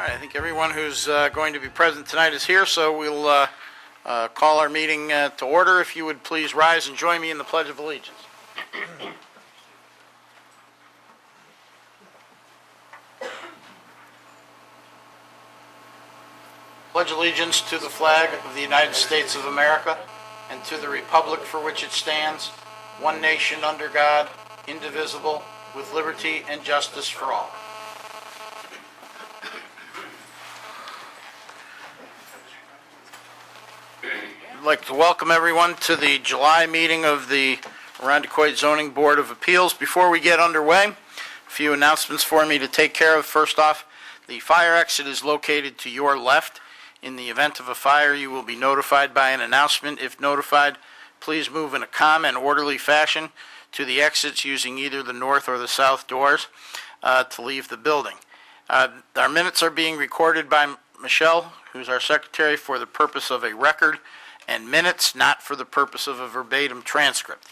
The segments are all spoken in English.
right, I think everyone who's going to be present tonight is here, so we'll call our meeting to order. If you would please rise and join me in the Pledge of Allegiance. Pledge allegiance to the flag of the United States of America and to the republic for which it stands, one nation under God, indivisible, with liberty and justice for all. I'd like to welcome everyone to the July meeting of the Arundecoit Zoning Board of Appeals. Before we get underway, a few announcements for me to take care of. First off, the fire exit is located to your left. In the event of a fire, you will be notified by an announcement. If notified, please move in a calm and orderly fashion to the exits using either the north or the south doors to leave the building. Our minutes are being recorded by Michelle, who's our secretary, for the purpose of a record and minutes, not for the purpose of a verbatim transcript.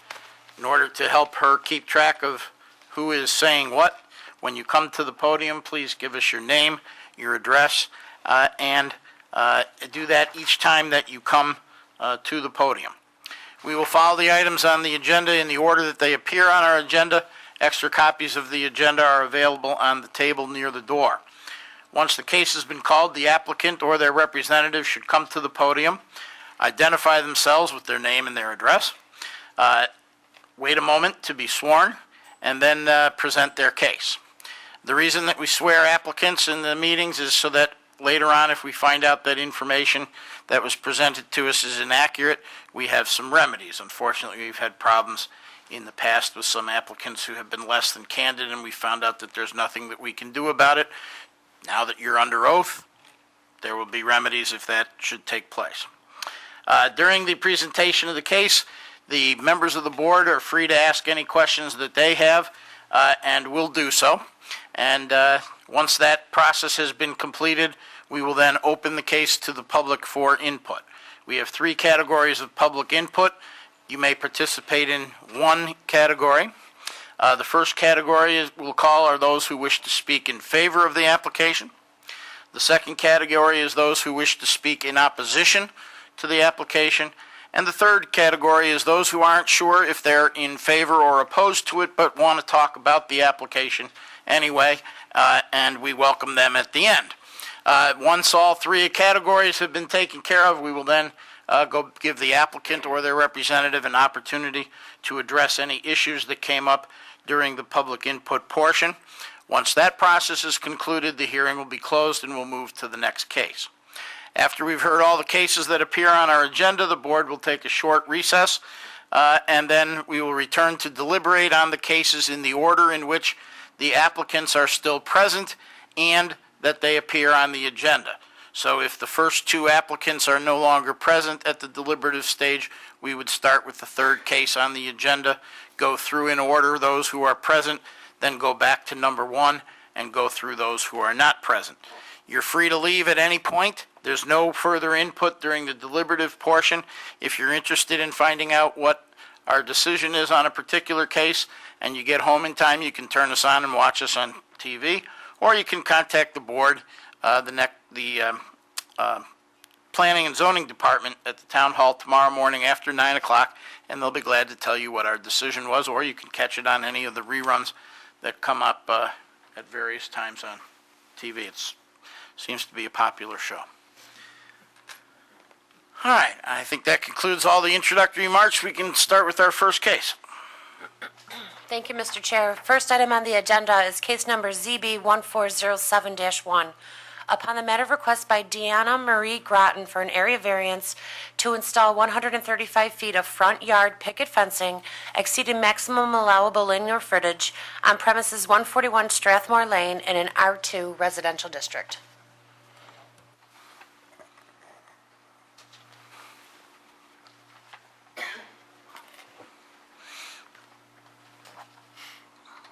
In order to help her keep track of who is saying what, when you come to the podium, please give us your name, your address, and do that each time that you come to the podium. We will follow the items on the agenda in the order that they appear on our agenda. Extra copies of the agenda are available on the table near the door. Once the case has been called, the applicant or their representative should come to the podium, identify themselves with their name and their address, wait a moment to be sworn, and then present their case. The reason that we swear applicants in the meetings is so that later on, if we find out that information that was presented to us is inaccurate, we have some remedies. Unfortunately, we've had problems in the past with some applicants who have been less than candid, and we found out that there's nothing that we can do about it. Now that you're under oath, there will be remedies if that should take place. During the presentation of the case, the members of the board are free to ask any questions that they have, and will do so. And once that process has been completed, we will then open the case to the public for input. We have 3 categories of public input. You may participate in one category. The first category we'll call are those who wish to speak in favor of the application. The second category is those who wish to speak in opposition to the application. And the third category is those who aren't sure if they're in favor or opposed to it, but want to talk about the application anyway, and we welcome them at the end. Once all 3 categories have been taken care of, we will then go give the applicant or their representative an opportunity to address any issues that came up during the public input portion. Once that process is concluded, the hearing will be closed and we'll move to the next case. After we've heard all the cases that appear on our agenda, the board will take a short recess, and then we will return to deliberate on the cases in the order in which the applicants are still present and that they appear on the agenda. So if the first 2 applicants are no longer present at the deliberative stage, we would start with the third case on the agenda, go through in order those who are present, then go back to number 1 and go through those who are not present. You're free to leave at any point. There's no further input during the deliberative portion. If you're interested in finding out what our decision is on a particular case and you get home in time, you can turn us on and watch us on TV, or you can contact the board, the Planning and Zoning Department at the Town Hall tomorrow morning after 9 o'clock, and they'll be glad to tell you what our decision was, or you can catch it on any of the reruns that come up at various times on TV. It seems to be a popular show. All right, I think that concludes all the introductory remarks. We can start with our first case. Thank you, Mr. Chair. First item on the agenda is case number ZB1407-1. Upon the matter of request by Deanna Marie Groton for an area variance to install 135 feet of front yard picket fencing exceeding maximum allowable linear footage on premises 141 Strathmore Lane in an R2 residential district.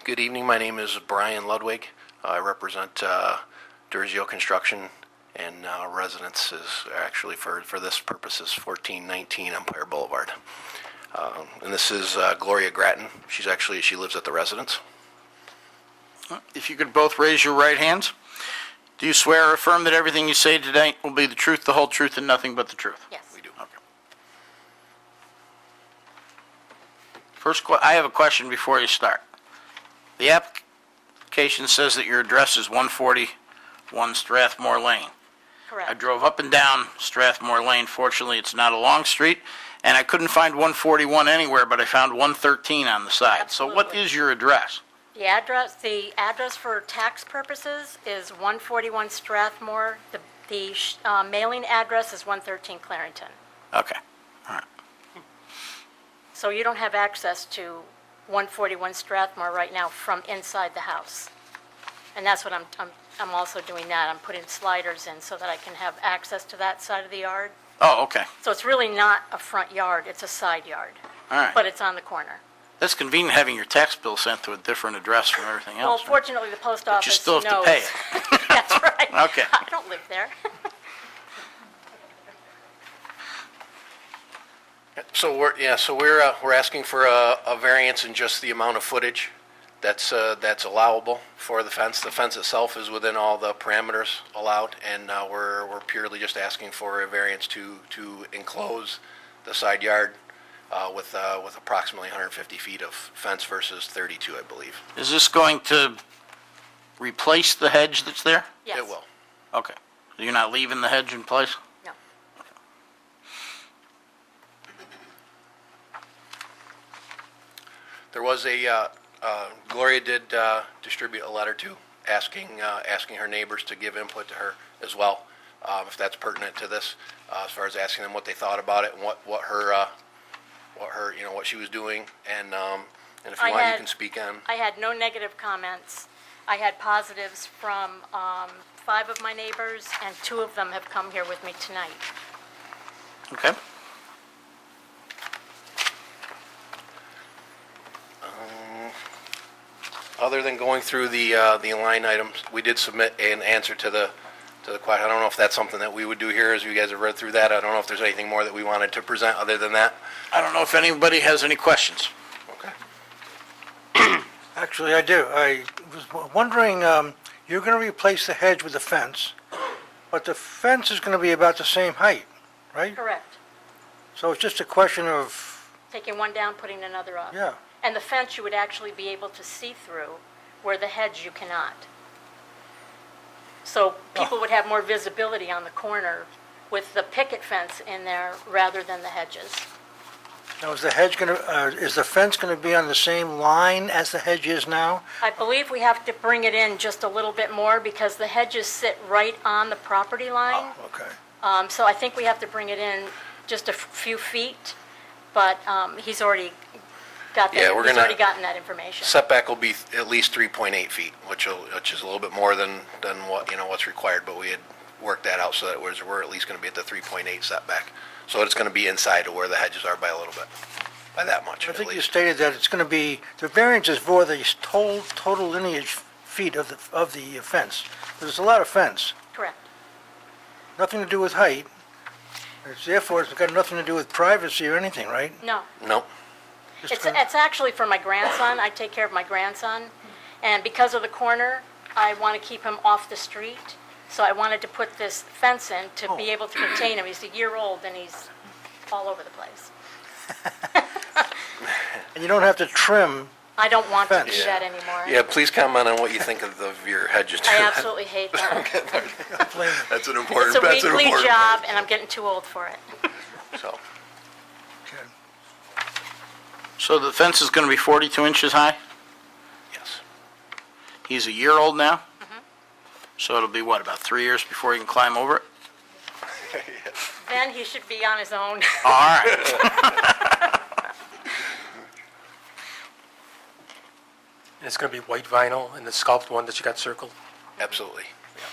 Good evening. My name is Brian Ludwig. I represent Durzio Construction, and residence is actually for this purpose is 1419 Empire Boulevard. And this is Gloria Gratton. She lives at the residence. If you could both raise your right hands. Do you swear or affirm that everything you say today will be the truth, the whole truth, and nothing but the truth? Yes. We do. Okay. I have a question before you start. The application says that your address is 141 Strathmore Lane. I Correct. drove up and down Strathmore Lane. Fortunately, it's not a long street, and I couldn't find 141 anywhere, but I found 113 on the side. So what Absolutely. is your address? The address for tax purposes is 141 Strathmore. The mailing address is 113 Clarington. Okay. So you don't have access to 141 Strathmore right now from inside the house. And that's what I'm also doing that. I'm putting sliders in so that I can have access to that side of the yard. Oh, okay. So it's really not a front yard, it's a side yard. All right. But it's on the corner. That's convenient having your tax bill sent to a different address from everything Well, else. right? fortunately, the post office you still have to knows. pay it. That's right. Okay. I don't live there. So we're asking for a variance in just the amount of footage that's allowable for the fence. The fence itself is within all the parameters allowed, and we're purely just asking for a variance to enclose the side yard with approximately 150 feet of fence versus 32, I believe. Is this going to replace the hedge that's there? Yes. It will. Okay. You're not leaving the hedge in place? No. There was Gloria did distribute a letter too, asking her neighbors to give input to her as well, if that's pertinent to this, as far as asking them what they thought about it and what she was doing, and if you want, you can speak on. I had no negative comments. I had positives from 5 of my neighbors, and 2 of them have come here with me tonight. Okay. Other than going through the line items, we did submit an answer to the question. I don't know if that's something that we would do here, as you guys have read through that. I don't know if there's anything more that we wanted to present other than that. I don't know if anybody has any questions. Okay. Actually, I do. I was wondering, you're going to replace the hedge with a fence, but the fence is going to be about the same height, right? Correct. So it's just a question of, Taking one down, putting another up. yeah. And the fence you would actually be able to see through, where the hedge you cannot. So people would have more visibility on the corner with the picket fence in there rather than the hedges. Now, is the fence going to be on the same line as the hedge is now? I believe we have to bring it in just a little bit more because the hedges sit right on the property line. Oh, okay. So I think we have to bring it in just a few feet, but he's already got that, Yeah, we're he's gonna- already gotten that information. Setback will be at least 3.8 feet, which is a little bit more than what's required, but we had worked that out so that we're at least going to be at the 3.8 setback. So it's going to be inside of where the hedges are by a little bit, by that much I at think you least. stated that it's going to be, the variance is for the total lineage feet of the fence. There's a lot of fence, Correct. nothing to do with height. Therefore, it's got nothing to do with privacy or anything, right? No. No? Just It's, gonna- it's actually for my grandson. I take care of my grandson. And because of the corner, I want to keep him off the street. So I wanted to put this fence in to be able to contain him. He's a year old and he's all over the place. And you don't have to trim, I don't want to do Fence. that anymore. Yeah, please comment on what you think of your hedges. I absolutely hate that. That's an It's important, a that's an weekly important job point. and I'm getting too old for it. So, So the fence is going to be 42 inches high? yes. He's a year old now? So it'll be, what, about 3 years before he can climb over it? Then he should be on his own. All right. And it's going to be white vinyl and the sculpt one that you got circled? Absolutely. Yeah.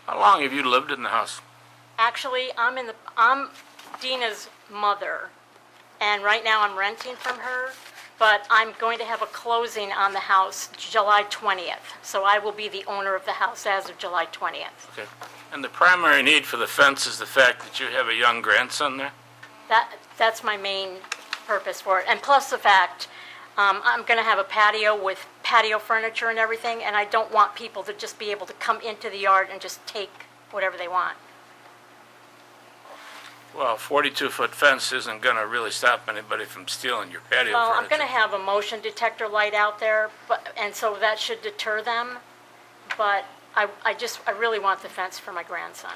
How long have you lived in the house? Actually, I'm Dina's mother, and right now I'm renting from her, but I'm going to have a closing on the house July 20th, so I will be the owner of the house as of July 20th. Okay. And the primary need for the fence is the fact that you have a young grandson there? That's my main purpose for it. And plus the fact, I'm going to have a patio with patio furniture and everything, and I don't want people to just be able to come into the yard and just take whatever they want. Well, a 42-foot fence isn't going to really stop anybody from stealing your patio Well, furniture. I'm going to have a motion detector light out there, and so that should deter them. But I really want the fence for my grandson.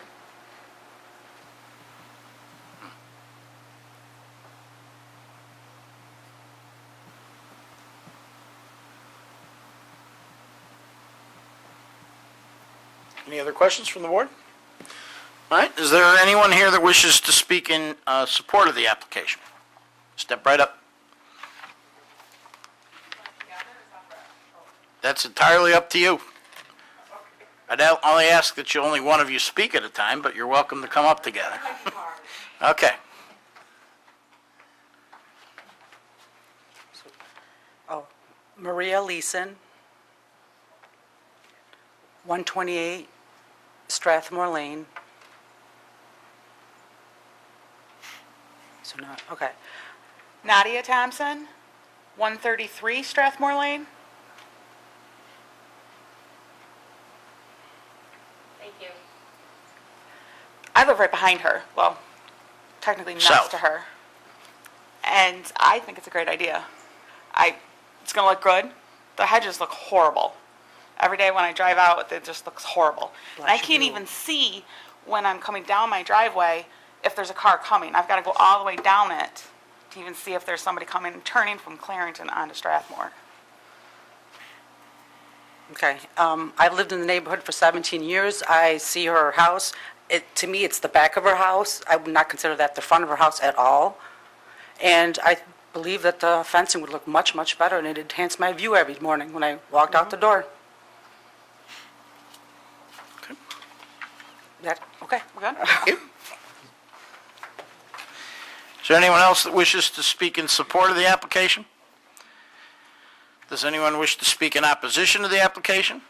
Any other questions from the board? All right, is there anyone here that wishes to speak in support of the application? Step right up. That's entirely up to you. I'd only ask that only one of you speak at a time, but you're welcome to come up together. Okay. Maria Leeson, 128 Strathmore Lane. So not, okay. Nadia Thompson, 133 Strathmore Lane. Thank you. I live right behind her, well, technically next South. to her. And I think it's a great idea. It's going to look good. The hedges look horrible. Every day when I drive out, it just looks horrible. And I can't even see when I'm coming down my driveway if there's a car coming. I've got to go all the way down it to even see if there's somebody coming, turning from Clarington onto Strathmore. Okay, I've lived in the neighborhood for 17 years. I see her house. To me, it's the back of her house. I would not consider that the front of her house at all. And I believe that the fencing would look much, much better, and it'd enhance my view every morning when I walked out the door. Okay. We're good? Is there anyone else that wishes to speak in support of the application? Does anyone wish to speak in opposition to the application?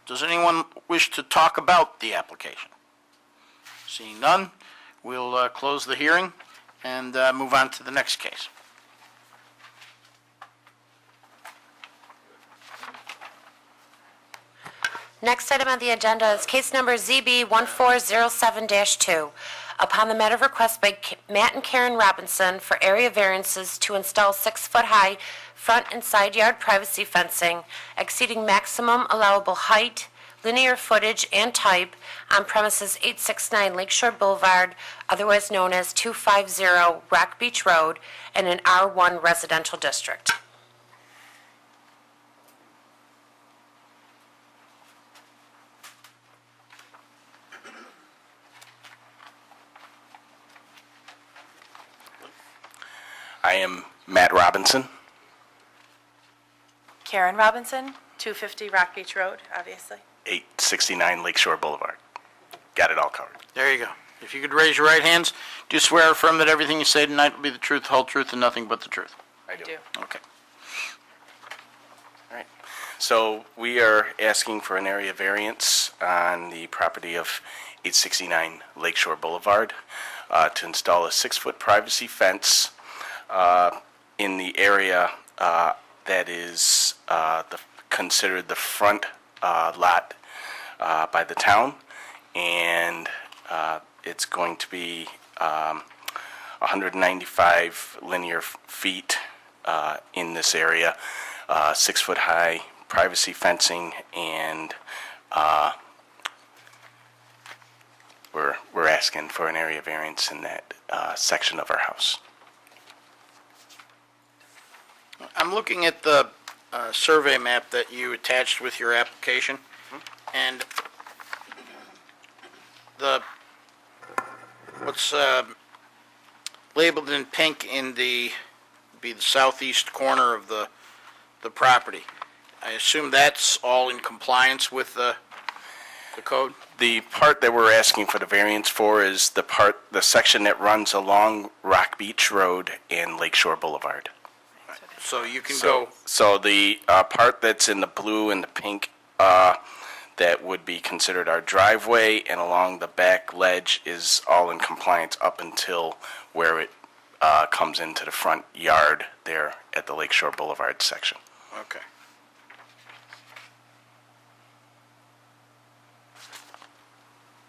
Does anyone wish to talk about the application? Seeing none, we'll close the hearing and move on to the next case. Next item on the agenda is case number ZB 1407-2. Upon the matter of request by Matt and Karen Robinson for area variances to install 6-foot-high front and side yard privacy fencing exceeding maximum allowable height, linear footage, and type on premises 869 Lakeshore Boulevard, otherwise known as 250 Rock Beach Road, in an R1 residential district. I am Matt Robinson. Karen Robinson, 250 Rock Beach Road, obviously. 869 Lakeshore Boulevard. Got it all covered. There you go. If you could raise your right hands, do you swear or affirm that everything you say tonight will be the truth, the whole truth, and nothing but the truth? I do. Okay. All right. So we are asking for an area variance on the property of 869 Lakeshore Boulevard to install a 6-foot privacy fence in the area that is considered the front lot by the town, and it's going to be 195 linear feet in this area, 6-foot-high privacy fencing, and we're asking for an area variance in that section of our house. I'm looking at the survey map that you attached with your application, and what's labeled in pink in the southeast corner of the property. I assume that's all in compliance with the code? The part that we're asking for the variance for is the section that runs along Rock Beach Road and Lakeshore Boulevard. So you can go, So the part that's in the blue and the pink, that would be considered our driveway, and along the back ledge is all in compliance up until where it comes into the front yard there at the Lakeshore Boulevard section. Okay.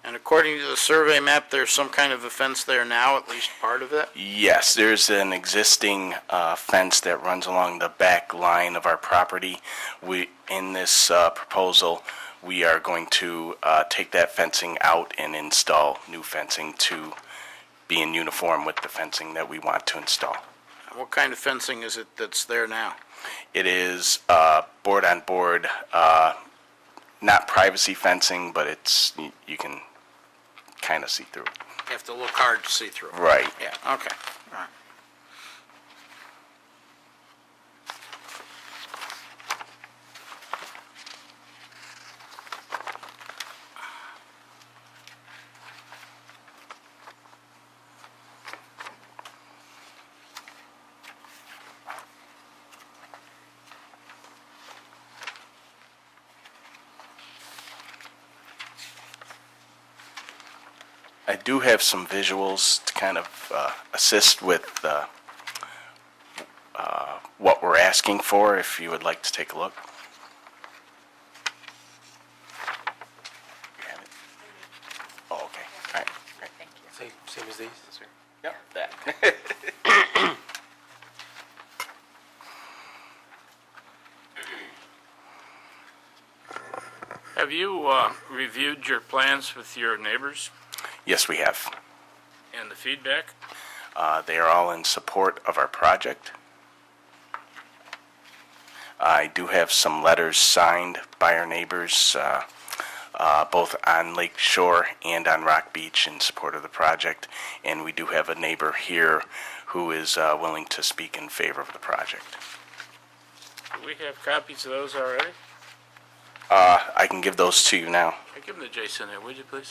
And according to the survey map, there's some kind of a fence there now, at least part of it? Yes, there's an existing fence that runs along the back line of our property. In this proposal, we are going to take that fencing out and install new fencing to be in uniform with the fencing that we want to install. What kind of fencing is it that's there now? It is board-on-board, not privacy fencing, but it's you can kind of see through it. You have to look hard to see through it. Right. Yeah, okay. All right. I do have some visuals to kind of assist with what we're asking for, if you would like to take a look. You have it? Oh, okay. All right. Great. Same as these? Yep, that. Have you reviewed your plans with your neighbors Yes, we have. and the feedback? They are all in support of our project. I do have some letters signed by our neighbors, both on Lake Shore and on Rock Beach, in support of the project. And we do have a neighbor here who is willing to speak in favor of the project. Do we have copies of those already? I can give those to you now. Give them to Jason there, would you please?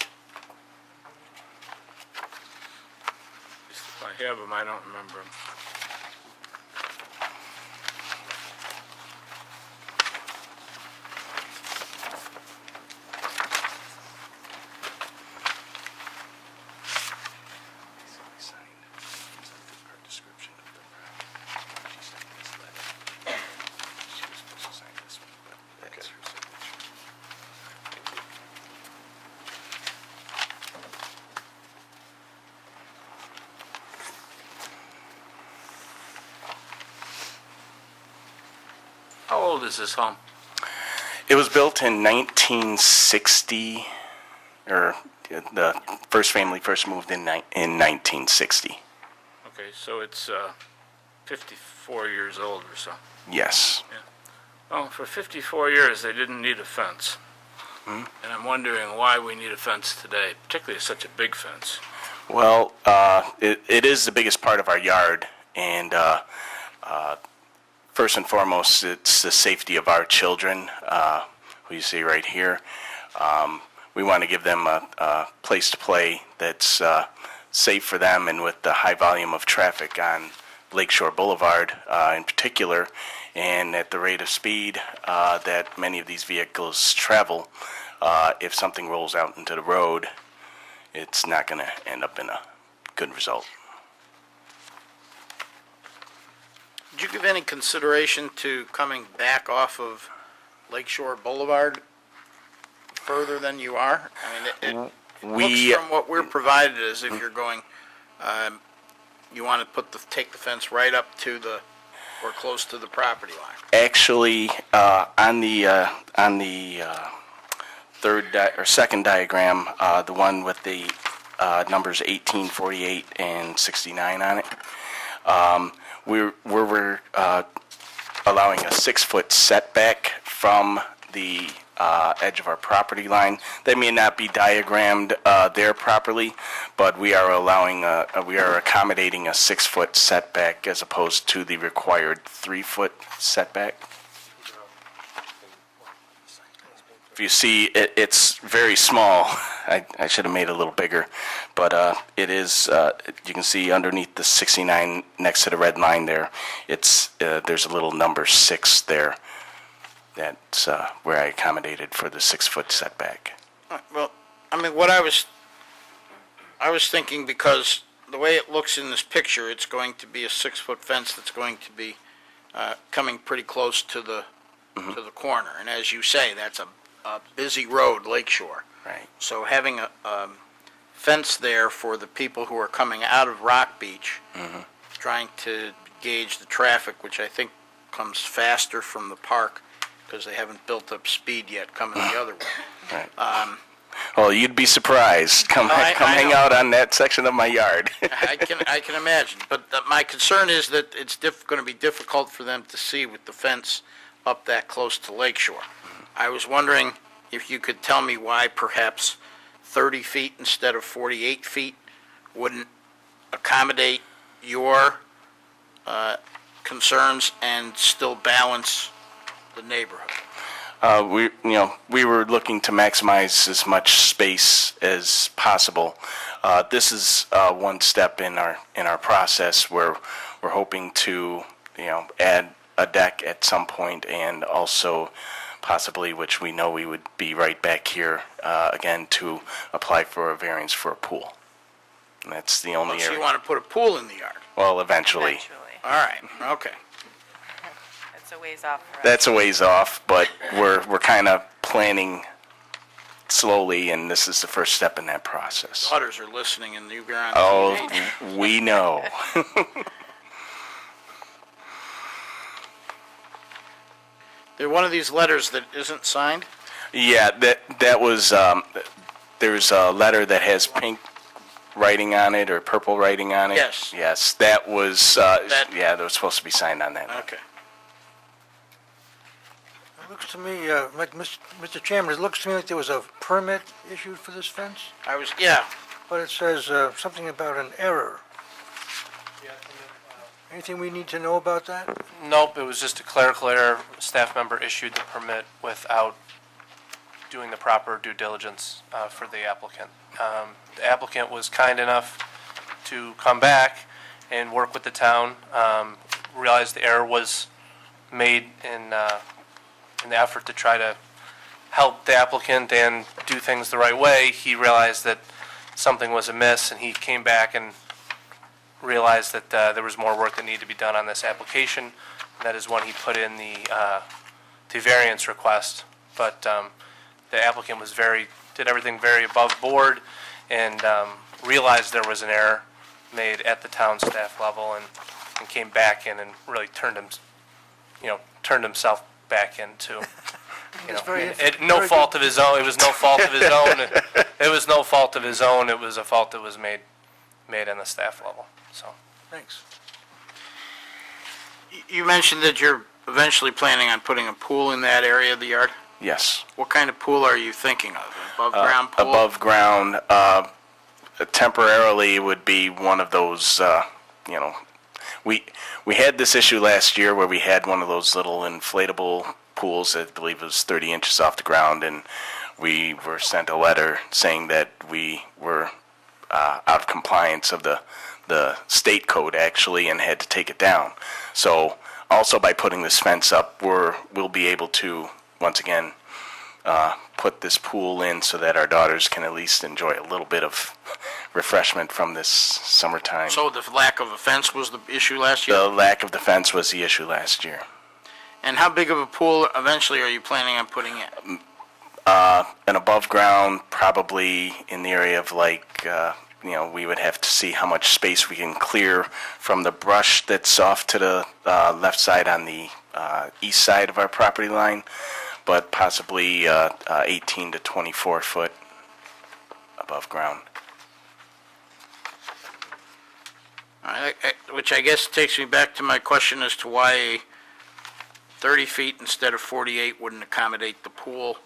Just if I have them, I don't remember them. How old is this home? It was built in 1960, or the first family first moved in 1960. Okay, so it's 54 years old or so. Yes. Well, for 54 years, they didn't need a fence. And I'm wondering why we need a fence today, particularly such a big fence. Well, it is the biggest part of our yard, and first and foremost, it's the safety of our children, who you see right here. We want to give them a place to play that's safe for them, and with the high volume of traffic on Lakeshore Boulevard in particular, and at the rate of speed that many of these vehicles travel, if something rolls out into the road, it's not going to end up in a good result. Did you give any consideration to coming back off of Lakeshore Boulevard further than you are? I mean, it looks from what we're provided as if you're going, you want to take the fence right up to or close to the property line. Actually, on the second diagram, the one with the numbers 18, 48, and 69 on it, we're allowing a 6-foot setback from the edge of our property line. That may not be diagrammed there properly, but we are accommodating a 6-foot setback as opposed to the required 3-foot setback. If you see, it's very small. I should have made it a little bigger, but it is. You can see underneath the 69 next to the red line there. There's a little number 6 there. that's where I accommodated for the 6-foot setback. Well, I mean, what I was thinking, because the way it looks in this picture, it's going to be a 6-foot fence that's going to be coming pretty close to the corner. And as you say, that's a busy road, Lakeshore. Right. So having a fence there for the people who are coming out of Rock Beach, trying to gauge the traffic, which I think comes faster from the park because they haven't built up speed yet coming the other way. Right. Well, you'd be surprised. Come I hang know. out on that section of my yard. I can imagine, but my concern is that it's going to be difficult for them to see with the fence up that close to Lakeshore. I was wondering if you could tell me why perhaps 30 feet instead of 48 feet wouldn't accommodate your concerns and still balance the neighborhood. We were looking to maximize as much space as possible. This is one step in our process where we're hoping to, add a deck at some point, and also possibly, which we know we would be right back here again to apply for a variance for a pool. And that's the only So you area. want to put a pool in the yard? Well, eventually. All right, okay. It's a ways off for us. That's a ways off, but we're kind of planning slowly, and this is the first step in that process. Daughters are listening and you're on Oh, TV. we know. There's one of these letters that isn't signed? Yeah, that was, there's a letter that has pink writing on it or purple writing on it. Yes. Yes, that was, yeah, that was supposed to be signed on that. Okay. It looks to me, Mr. Chairman, it looks to me like there was a permit issued for this fence, Yeah, but it says something about an error. Anything we need to know about that? Nope, it was just a clerical error. Staff member issued the permit without doing the proper due diligence for the applicant. The applicant was kind enough to come back and work with the town, realized the error was made in the effort to try to help the applicant and do things the right way. He realized that something was amiss, and he came back and realized that there was more work that needed to be done on this application. And that is when he put in the variance request. But the applicant did everything very above board, and realized there was an error made at the town staff level, and came back in and really turned himself back into, no fault of his own. It was no fault of his own. It was no fault of his own. It was a fault that was made on the staff level. So. Thanks. you mentioned that you're eventually planning on putting a pool in that area of the yard? Yes. What kind of pool are you thinking of? Above-ground pool? Above ground, temporarily would be one of those, we had this issue last year where we had one of those little inflatable pools, I believe it was 30 inches off the ground, and we were sent a letter saying that we were out of compliance of the state code, actually, and had to take it down. So also by putting this fence up, we'll be able to, once again, put this pool in so that our daughters can at least enjoy a little bit of refreshment from this summertime. So the lack of a fence was the issue last year? The lack of the fence was the issue last year. And how big of a pool eventually are you planning on putting in? An above ground, probably in the area of we would have to see how much space we can clear from the brush that's off to the left side on the east side of our property line, but possibly 18 to 24 foot above ground. All right, which I guess takes me back to my question as to why 30 feet instead of 48 wouldn't accommodate the pool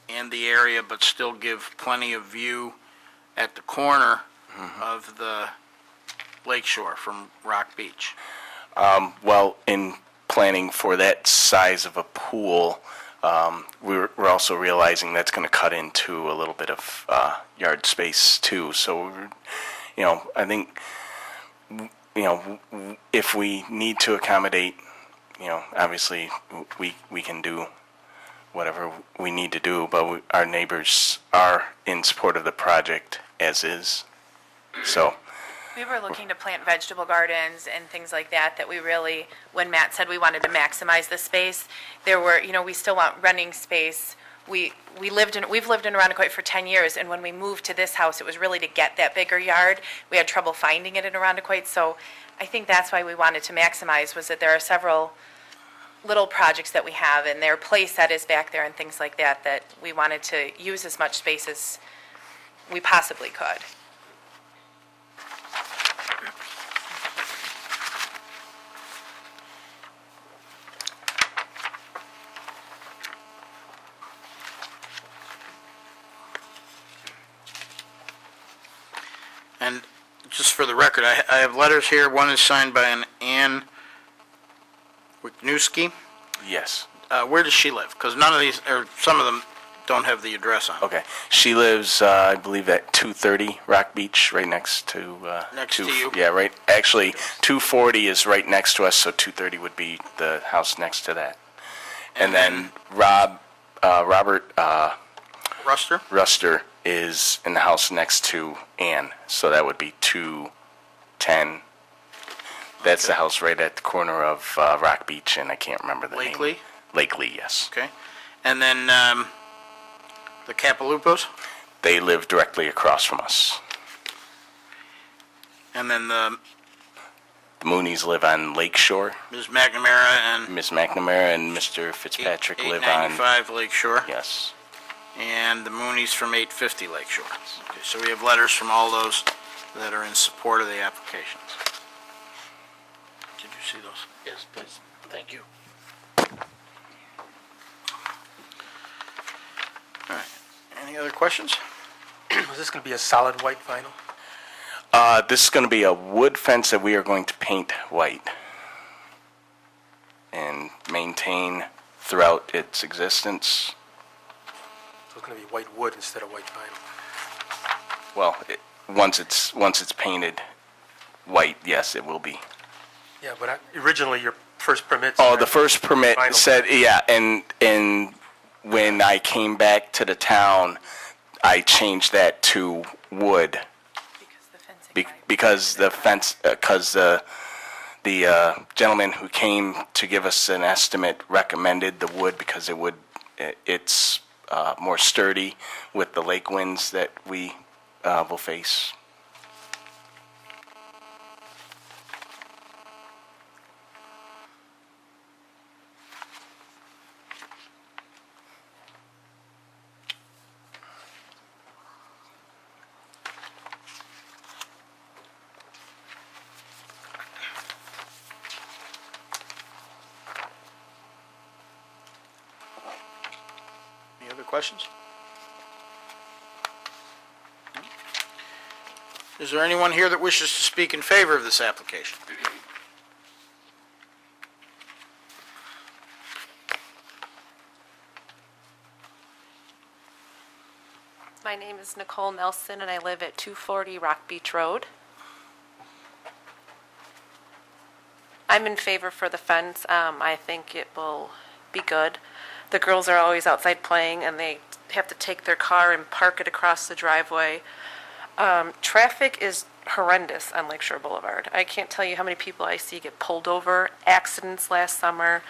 and the area, but still give plenty of view at the corner of the lakeshore from Rock Beach. Well, in planning for that size of a pool, we're also realizing that's going to cut into a little bit of yard space too. So, I think, if we need to accommodate, obviously we can do whatever we need to do, but our neighbors are in support of the project as is. So, We were looking to plant vegetable gardens and things like that, that we really, when Matt said we wanted to maximize the space, there were, we still want running space. We've lived in Arundecoit for 10 years, and when we moved to this house, it was really to get that bigger yard. We had trouble finding it in Arundecoit, so I think that's why we wanted to maximize, was that there are several little projects that we have, and their play set is back there and things like that, that we wanted to use as much space as we possibly could. And just for the record, I have letters here. One is signed by an Ann Wisniewski. yes. Where does she live? Because none of these, or some of them, don't have the address on. Okay. She lives, I believe, at 230 Rock Beach, right next to... Next to you? Yeah, right. Actually, 240 is right next to us, so 230 would be the house next to that. And then Robert Ruster? Ruster is in the house next to Ann, so that would be 210. That's the house right at the corner of Rock Beach, and I can't remember the name. Lakely? Lakely, yes. Okay. And then the Capalupos? They live directly across from us. And then the The Moonies live on Lake Shore. Ms. McNamara and Miss McNamara and Mr. Fitzpatrick live on... 895 Lake Shore? Yes. And the Moonies from 850 Lake Shore. Okay, so we have letters from all those that are in support of the applications. Did you see those? Yes, please. Thank you. All right. Any other questions? Is this going to be a solid white vinyl? This is going to be a wood fence that we are going to paint white and maintain throughout its existence. So it's going to be white wood instead of white vinyl. Well, once it's painted white, yes, it will be. Yeah, but originally your first permit... Oh, the first permit Vinyl. said, yeah, and when I came back to the town, I changed that to wood because the fence, because the gentleman who came to give us an estimate recommended the wood because it's more sturdy with the lake winds that we will face. Any other questions? Is there anyone here that wishes to speak in favor of this application? My name is Nicole Nelson, and I live at 240 Rock Beach Road. I'm in favor for the fence. I think it will be good. The girls are always outside playing, and they have to take their car and park it across the driveway. Traffic is horrendous on Lakeshore Boulevard. I can't tell you how many people I see get pulled over, accidents last summer.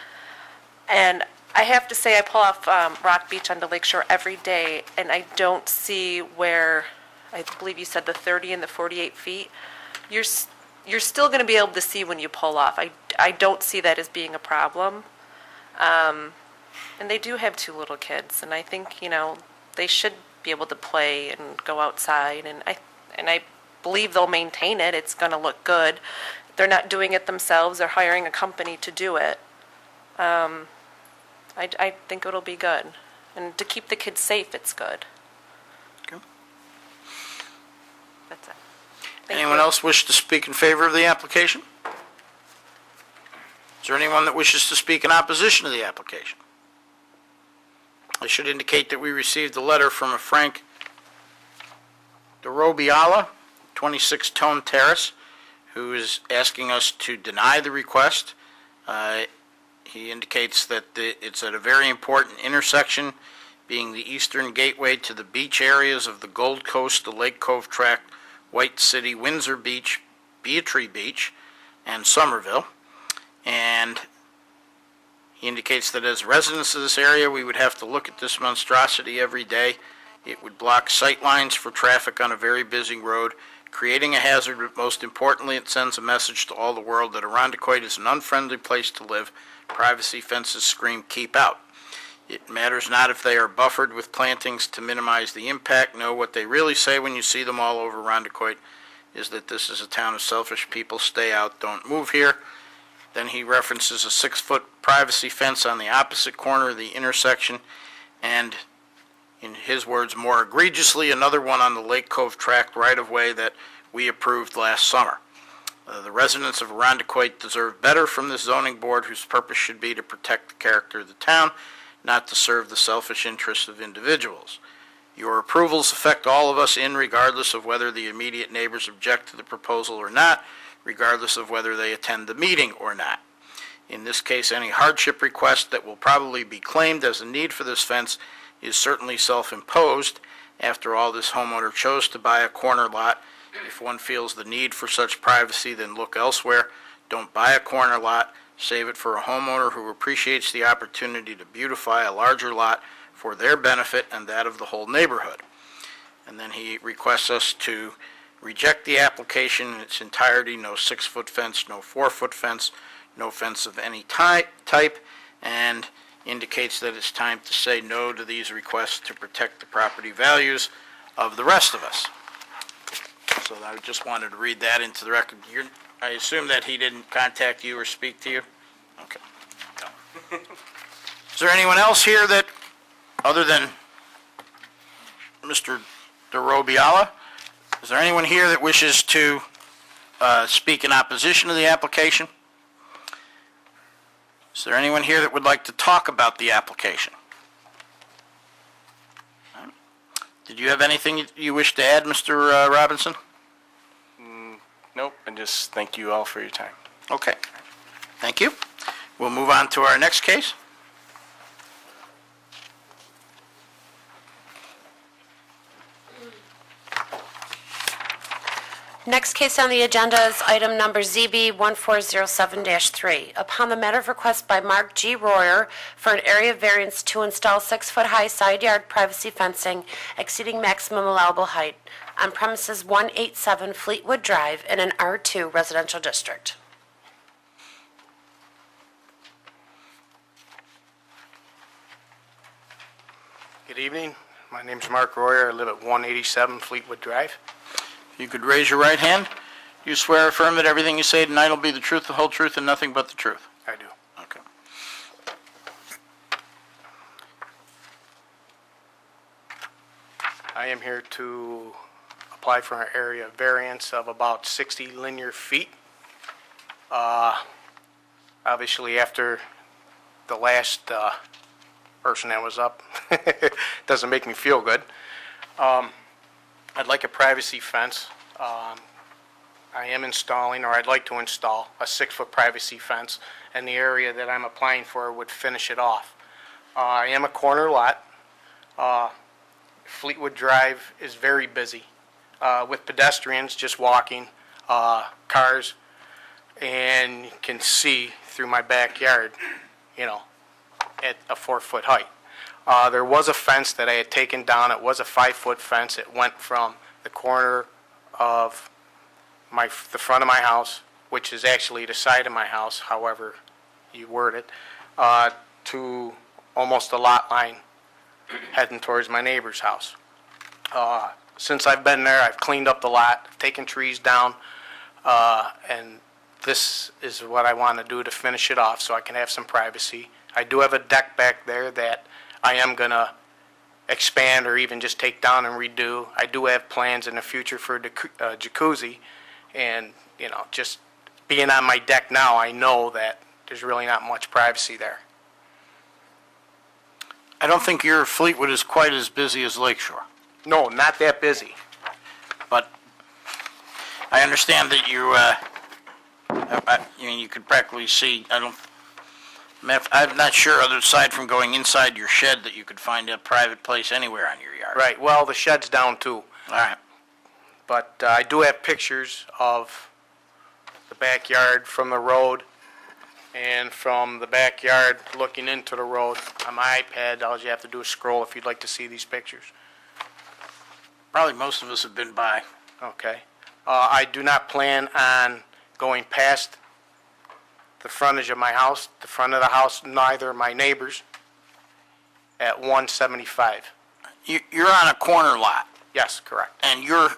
And I have to say, I pull off Rock Beach onto Lakeshore every day, and I don't see where, I believe you said the 30 and the 48 feet. You're still going to be able to see when you pull off. I don't see that as being a problem. And they do have two little kids, and I think, they should be able to play and go outside, and I believe they'll maintain it. It's going to look good. They're not doing it themselves. They're hiring a company to do it. I think it'll be good. And to keep the kids safe, it's good. Okay. That's it. Thank Anyone you. else wish to speak in favor of the application? Is there anyone that wishes to speak in opposition to the application? I should indicate that we received a letter from a Frank DeRobiala, 26 Tone Terrace, who is asking us to deny the request. he indicates that it's at a very important intersection, being the eastern gateway to the beach areas of the Gold Coast, the Lake Cove Tract, White City, Windsor Beach, Beatree Beach, and Somerville. And he indicates that as residents of this area, we would have to look at this monstrosity every day. It would block sight lines for traffic on a very busy road, creating a hazard, but most importantly, it sends a message to all the world that Arundecoit is an unfriendly place to live. Privacy fences scream, keep out. It matters not if they are buffered with plantings to minimize the impact. No, what they really say when you see them all over Arundecoit is that this is a town of selfish people. Stay out, don't move here. Then he references a 6-foot privacy fence on the opposite corner of the intersection, and in his words, more egregiously, another one on the Lake Cove Tract right-of-way that we approved last summer. The residents of Arundecoit deserve better from this zoning board, whose purpose should be to protect the character of the town, not to serve the selfish interests of individuals. Your approvals affect all of us regardless of whether the immediate neighbors object to the proposal or not, regardless of whether they attend the meeting or not. In this case, any hardship request that will probably be claimed as a need for this fence is certainly self-imposed. After all, this homeowner chose to buy a corner lot. If one feels the need for such privacy, then look elsewhere. Don't buy a corner lot. Save it for a homeowner who appreciates the opportunity to beautify a larger lot for their benefit and that of the whole neighborhood. And then he requests us to reject the application in its entirety. No 6-foot fence, no 4-foot fence, no fence of any type, and indicates that it's time to say no to these requests to protect the property values of the rest of us. So I just wanted to read that into the record. I assume that he didn't contact you or speak to you? Okay. Is there anyone else here that, other than Mr. DeRobiala, is there anyone here that wishes to speak in opposition to the application? Is there anyone here that would like to talk about the application? Did you have anything you wish to add, Mr. Robinson? Nope, and just thank you all for your time. Okay. Thank you. We'll move on to our next case. Next case on the agenda is item number ZB 1407-3. Upon the matter of request by Mark G. Royer for an area variance to install 6-foot-high side yard privacy fencing exceeding maximum allowable height on premises 187 Fleetwood Drive in an R2 residential district. Good evening. My name's Mark Royer. I live at 187 Fleetwood Drive. If you could raise your right hand. Do you swear or affirm that everything you say tonight will be the truth, the whole truth, and nothing but the truth? I do. Okay. I am here to apply for an area variance of about 60 linear feet. Obviously, after the last person that was up, doesn't make me feel good. I'd like a privacy fence. I am installing, or I'd like to install, a 6-foot privacy fence, and the area that I'm applying for would finish it off. I am a corner lot. Fleetwood Drive is very busy with pedestrians just walking, cars, and you can see through my backyard, at a 4-foot height. There was a fence that I had taken down. It was a 5-foot fence. It went from the corner of the front of my house, which is actually the side of my house, however you word it, to almost the lot line heading towards my neighbor's house. Since I've been there, I've cleaned up the lot, taken trees down, and this is what I want to do to finish it off so I can have some privacy. I do have a deck back there that I am going to expand or even just take down and redo. I do have plans in the future for a jacuzzi, and, just being on my deck now, I know that there's really not much privacy there. I don't think your Fleetwood is quite as busy as Lakeshore, No, not that busy. but I understand that you could practically see, I'm I'm not sure, other side from going inside your shed, that you could find a private place anywhere on your yard. Right, well, the shed's down too, All right. but I do have pictures of the backyard from the road and from the backyard looking into the road on my iPad. All you have to do is scroll if you'd like to see these pictures. Probably most of us have been by. Okay. I do not plan on going past the frontage of my house, the front of the house, neither my neighbors, at 175. You're on a corner lot, Yes, correct. and your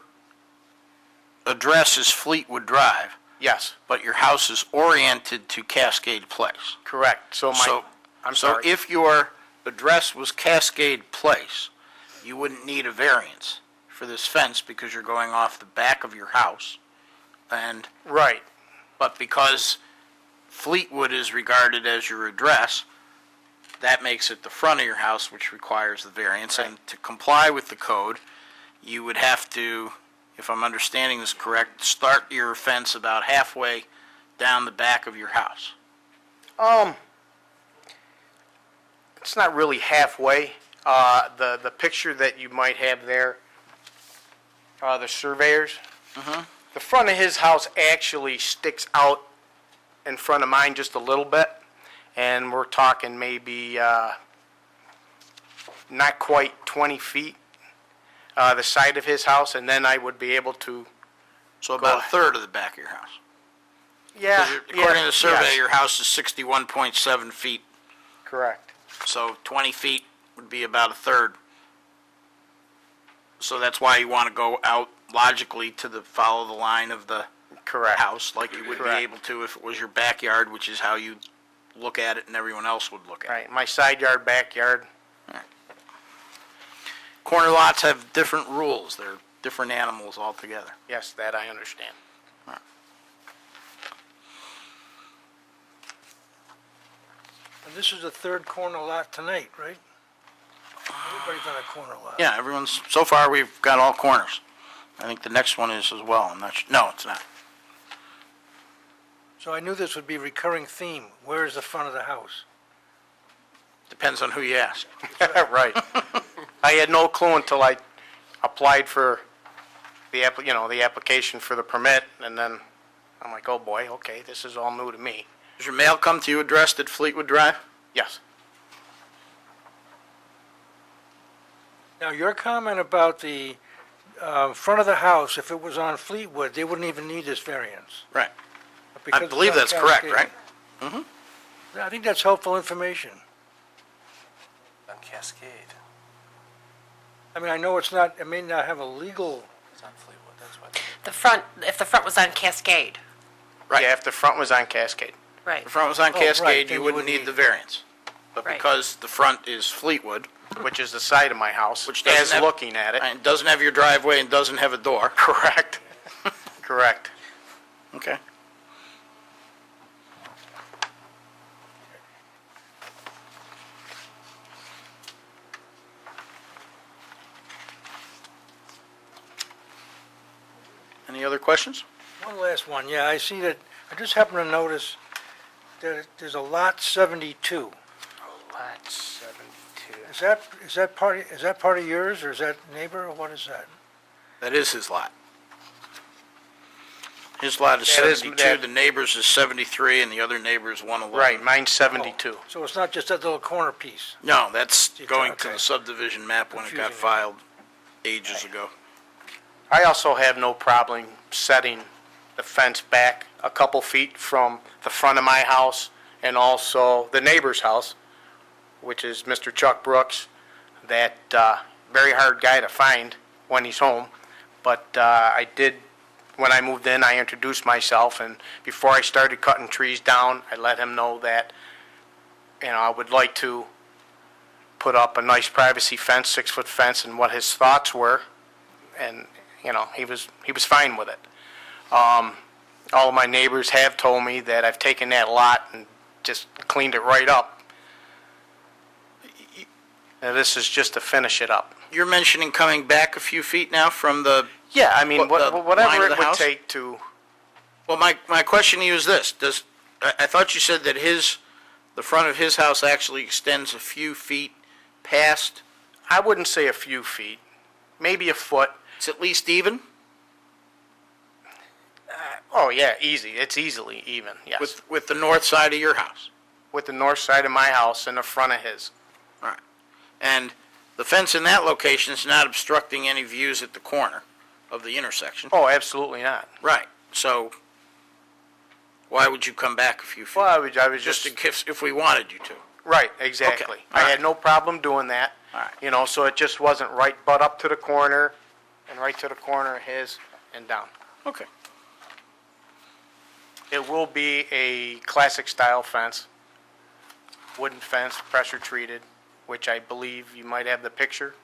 address is Fleetwood Drive, Yes, but your house is oriented to Cascade Place. correct. So I'm So sorry. if your address was Cascade Place, you wouldn't need a variance for this fence because you're going off the back of your house. Right, But because Fleetwood is regarded as your address, that makes it the front of your house, which requires the variance. And to comply with the code, you would have to, if I'm understanding this correct, start your fence about halfway down the back of your house. it's not really halfway. The picture that you might have there, the surveyors, the front of his house actually sticks out in front of mine just a little bit, and we're talking maybe not quite 20 feet, the side of his house, and then I would be able to, So about a third of the back of your house. yeah. 'Cause according to the survey, yes, your house is 61.7 feet, correct. so 20 feet would be about a third. So that's why you want to go out logically to follow the line of the Correct. house, like you would be Correct. able to if it was your backyard, which is how you look at it and everyone else would look at it. Right, my side yard, backyard, Corner lots have different rules. They're different animals altogether. yes, that I understand. And this is the third corner lot tonight, right? Everybody's on a corner lot. Yeah, everyone's, so far, we've got all corners. I think the next one is as well. I'm not sure. No, it's not. So I knew this would be a recurring theme. Where is the front of the house? Depends on who you ask. Right. I had no clue until I applied for the the application for the permit, and then I'm like, oh boy, okay, this is all new to me. Does your mail come to you addressed at Fleetwood Drive? Yes. Now, your comment about the front of the house, if it was on Fleetwood, they wouldn't even need this variance. Right. But because I it's believe on that's correct, Cascade- right? I think that's helpful information. On Cascade. I mean, I know it's not, it may not have a legal, It's on Fleetwood, that's what. If the front was on Cascade, Right. Yeah, if the front was on Cascade. right. If the front was on Oh, right, Cascade, then you you wouldn't wouldn't need need the variance. But Right. because the front is Fleetwood, Which is the side of my house, which doesn't as have... looking at it. And doesn't have your driveway and doesn't have a door. Correct. Correct. Okay. Any other questions? one last one, yeah, I see that, I just happened to notice that there's a lot 72. Lot 72. Is that part of yours, or is that neighbor, or what is that? That is his lot. His lot is That is- 72, that- the neighbor's is 73, and the other neighbor is 111. Right, mine's 72. So it's not just that little corner piece? No, that's going to okay. the subdivision map when it got Confusing me. filed ages ago. I also have no problem setting the fence back a couple feet from the front of my house and also the neighbor's house, which is Mr. Chuck Brooks, that very hard guy to find when he's home. But I did, when I moved in, I introduced myself, and before I started cutting trees down, I let him know that, I would like to put up a nice privacy fence, 6-foot fence, and what his thoughts were. And, he was fine with it. All of my neighbors have told me that I've taken that lot and just cleaned it right up. Now, this is just to finish it up. You're mentioning coming back a few feet now from the... Yeah, I mean, What, the line whatever of the it would house? take to, Well, my question to you is this. I thought you said that the front of his house actually extends a few feet past, I wouldn't say a few feet, maybe a foot. it's at least even Oh, yeah, easy. It's easily even, yes. with the north side of your house. With the north side of my house and the front of his. All right. And the fence in that location is not obstructing any views at the corner of the intersection. Oh, absolutely not. Right. So why would you come back a few feet? Well, I was Just just, in case, if we wanted you to. right, exactly. Okay, I all had right. no problem doing that. All right. You know, so it just wasn't right butt up to the corner and right to the corner of his and down. Okay. It will be a classic style fence, wooden fence, pressure treated, which I believe you might have the picture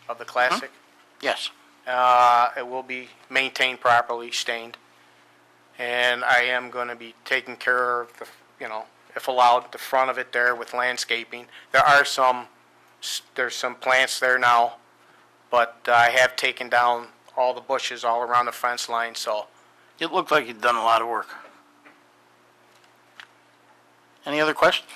of the classic. Yes. It will be maintained properly, stained. And I am going to be taking care of the, you know, if allowed, the front of it there with landscaping. There's some plants there now, but I have taken down all the bushes all around the fence line, so. It looked like you'd done a lot of work. Any other questions?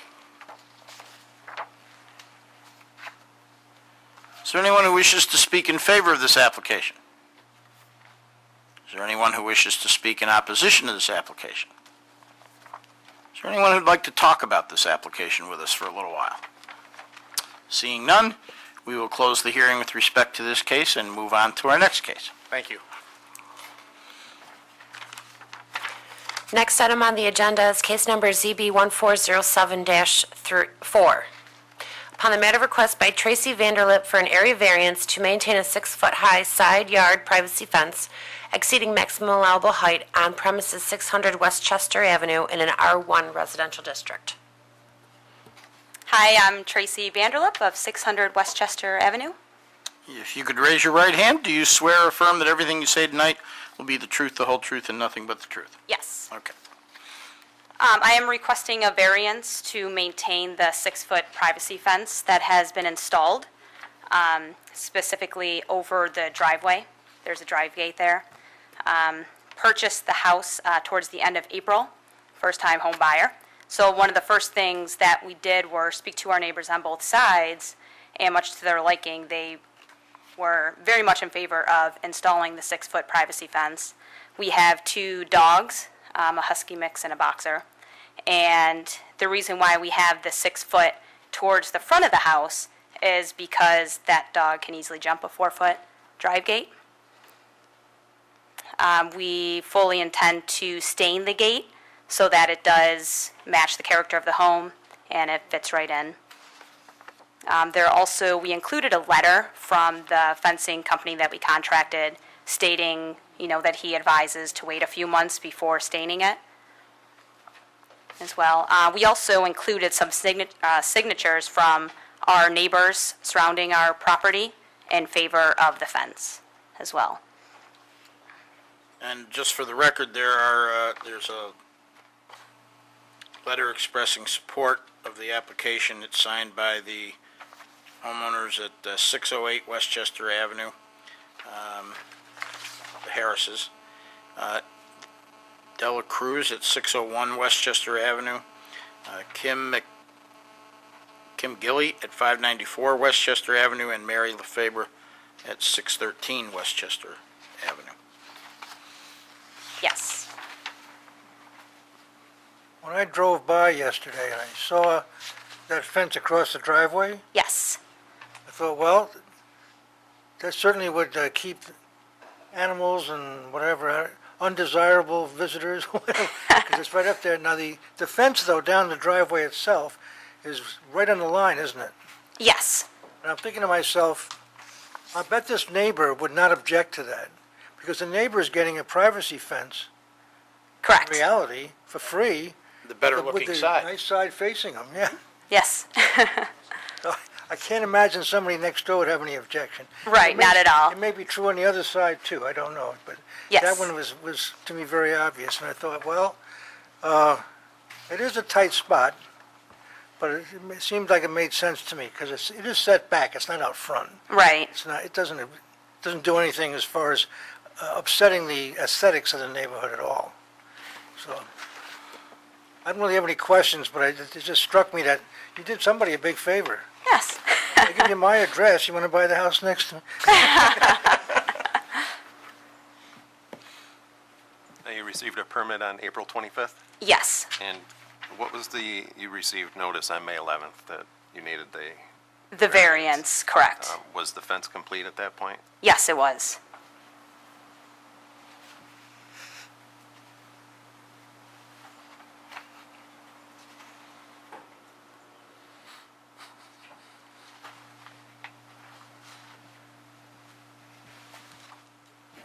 Is there anyone who wishes to speak in favor of this application? Is there anyone who wishes to speak in opposition to this application? Is there anyone who'd like to talk about this application with us for a little while? Seeing none, we will close the hearing with respect to this case and move on to our next case. Thank you. Next item on the agenda is case number ZB 1407-4. Upon the matter of request by Tracy Vanderlip for an area variance to maintain a 6-foot-high side yard privacy fence exceeding maximum allowable height on premises 600 Westchester Avenue in an R1 residential district. Hi, I'm Tracy Vanderlip of 600 Westchester Avenue. If you could raise your right hand, do you swear or affirm that everything you say tonight will be the truth, the whole truth, and nothing but the truth? Yes. Okay. I am requesting a variance to maintain the 6-foot privacy fence that has been installed, specifically over the driveway. There's a drive gate there. Purchased the house towards the end of April, first-time home buyer. So one of the first things that we did were speak to our neighbors on both sides, and much to their liking, they were very much in favor of installing the 6-foot privacy fence. We have 2 dogs, a husky mix and a boxer. And the reason why we have the 6-foot towards the front of the house is because that dog can easily jump a 4-foot drive gate. We fully intend to stain the gate so that it does match the character of the home and it fits right in. We included a letter from the fencing company that we contracted stating, that he advises to wait a few months before staining it as well. We also included some signatures from our neighbors surrounding our property in favor of the fence as well. And just for the record, there's a letter expressing support of the application. It's signed by the homeowners at 608 Westchester Avenue, the Harrises. Della Cruz at 601 Westchester Avenue. Kim Gilly at 594 Westchester Avenue, and Mary Lefebvre at 613 Westchester Avenue. Yes. When I drove by yesterday and I saw that fence across the driveway, Yes. I thought, well, that certainly would keep animals and whatever, undesirable visitors, whatever, because it's right up there. Now, the fence, though, down the driveway itself is right on the line, isn't it? Yes. And I'm thinking to myself, I bet this neighbor would not object to that, because the neighbor is getting a privacy fence, Correct. in reality, for free. The better with looking the side. nice side facing them, yeah. Yes. So I can't imagine somebody next door would have any objection. Right, It may- not at all. It may be true on the other side, too, I don't know, but Yes. that one was to me very obvious, and I thought, well, it is a tight spot, but it seemed like it made sense to me, because it is set back, it's not out front. Right. It's not, it doesn't do anything as far as upsetting the aesthetics of the neighborhood at all. So, I don't really have any questions, but it just struck me that you did somebody a big favor. Yes. I give you my address, you want to buy the house next to me? Now, you received a permit on April 25th, Yes. and what was you received notice on May 11th that you needed The variance, correct. was the fence complete at that point? Yes, it was.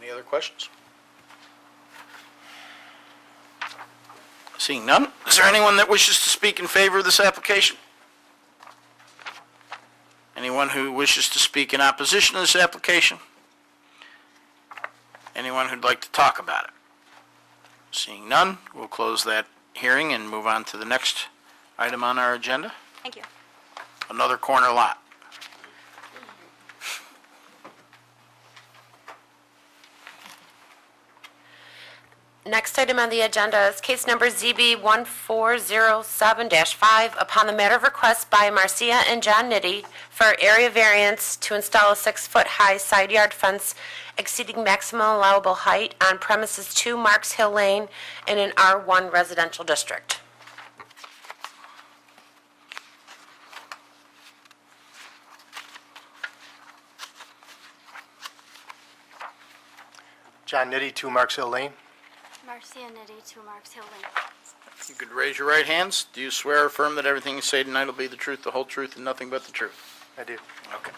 Any other questions? Seeing none, is there anyone that wishes to speak in favor of this application? Anyone who wishes to speak in opposition to this application? Anyone who'd like to talk about it? Seeing none, we'll close that hearing and move on to the next item on our agenda, Thank you. another corner lot. Next item on the agenda is case number ZB 1407-5, upon the matter of request by Marcia and John Nitty for area variance to install a 6-foot-high side yard fence exceeding maximum allowable height on premises 2 Marks Hill Lane in an R1 residential district. John Nitty, 2 Marks Hill Lane. Marcia Nitty, 2 Marks Hill Lane. You could raise your right hands. Do you swear or affirm that everything you say tonight will be the truth, the whole truth, and nothing but the truth? I do. Okay.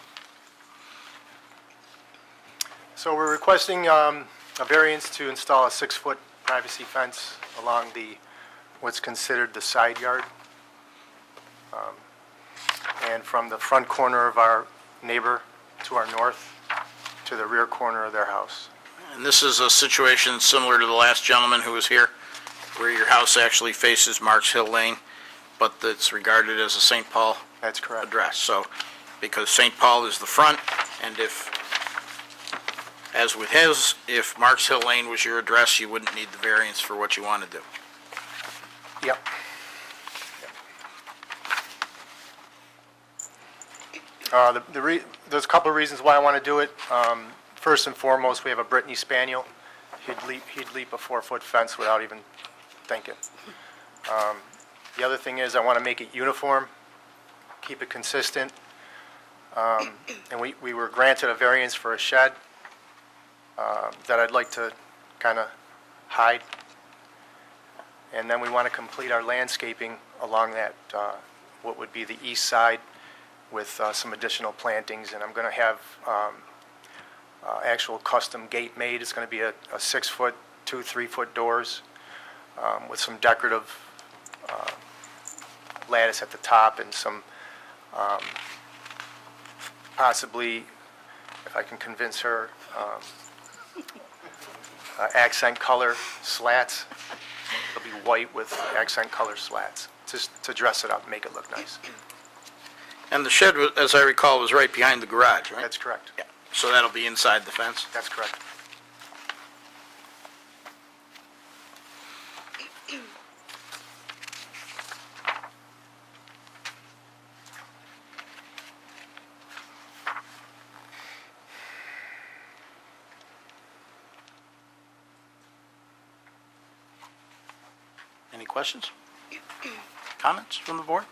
So we're requesting a variance to install a 6-foot privacy fence along what's considered the side yard. And from the front corner of our neighbor to our north to the rear corner of their house. And this is a situation similar to the last gentleman who was here, where your house actually faces Marks Hill Lane, but it's regarded as a St. Paul That's correct. address. So, because St. Paul is the front, and as with his, if Marks Hill Lane was your address, you wouldn't need the variance for what you want to do. Yep. There's a couple of reasons why I want to do it. First and foremost, we have a Brittany Spaniel. He'd leap a 4-foot fence without even thinking. The other thing is I want to make it uniform, keep it consistent. And we were granted a variance for a shed that I'd like to kind of hide. And then we want to complete our landscaping along that, what would be the east side with some additional plantings. And I'm going to have actual custom gate made. It's going to be a 6-foot, 2 3-foot doors with some decorative lattice at the top and some possibly, if I can convince her, accent color slats. It'll be white with accent color slats, just to dress it up and make it look nice. And the shed, as I recall, was right behind the garage, right? That's correct. Yeah. So that'll be inside the fence? That's correct. Any questions? Comments from the board?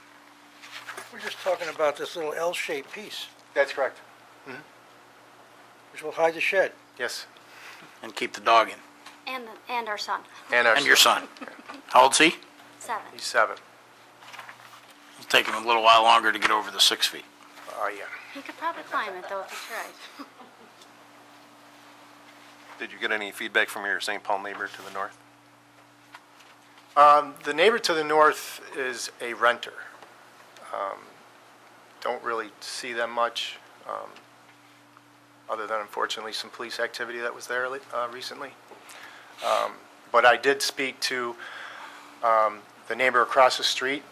We're just talking about this little L-shaped piece, That's correct. which will hide the shed. Yes. And keep the dog in. And our son, And your son. How old's he? 7. He's 7. It'll take him a little while longer to get over the 6 feet. Oh, yeah. He could probably climb it, though, if he tried. Did you get any feedback from your St. Paul neighbor to the north? The neighbor to the north is a renter. Don't really see them much, other than unfortunately some police activity that was there recently. But I did speak to the neighbor across the street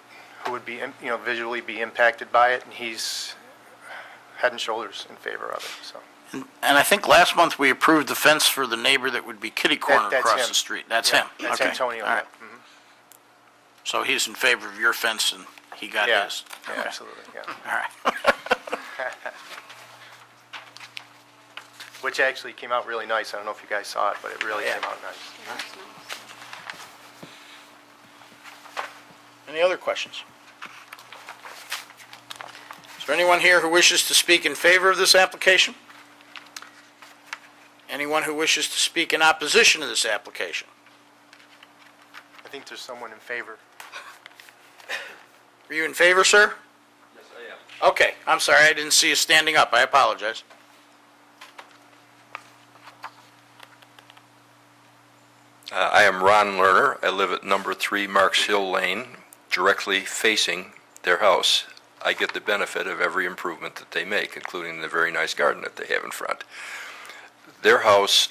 who would be, visually be impacted by it, and he's head and shoulders in favor of it, so. And I think last month we approved the fence for the neighbor that would be kitty corner That's across him. the street. That's Yeah, him? That's Okay. Antonio. All right. Yeah. Mhm. So he's in favor of your fence and he got Yeah, his? yeah, Okay. absolutely, yeah. All right. Which actually came out really nice. I don't know if you guys saw it, but it really Yeah. came out nice. Any other questions? Is there anyone here who wishes to speak in favor of this application? Anyone who wishes to speak in opposition to this application? I think there's someone in favor. Are you in favor, sir? Yes, I am. Okay, I'm sorry, I didn't see you standing up. I apologize. I am Ron Lerner. I live at number 3 Marks Hill Lane, directly facing their house. I get the benefit of every improvement that they make, including the very nice garden that they have in front. Their house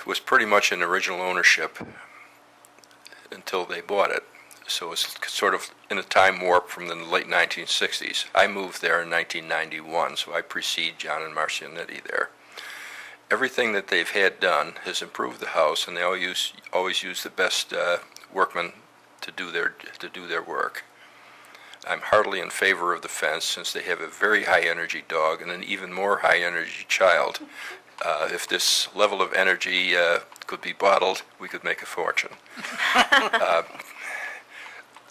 was pretty much in original ownership until they bought it. So it's sort of in a time warp from the late 1960s. I moved there in 1991, so I precede John and Marcia Nitti there. Everything that they've had done has improved the house, and they always use the best workmen to do their work. I'm heartily in favor of the fence, since they have a very high-energy dog and an even more high-energy child. If this level of energy could be bottled, we could make a fortune.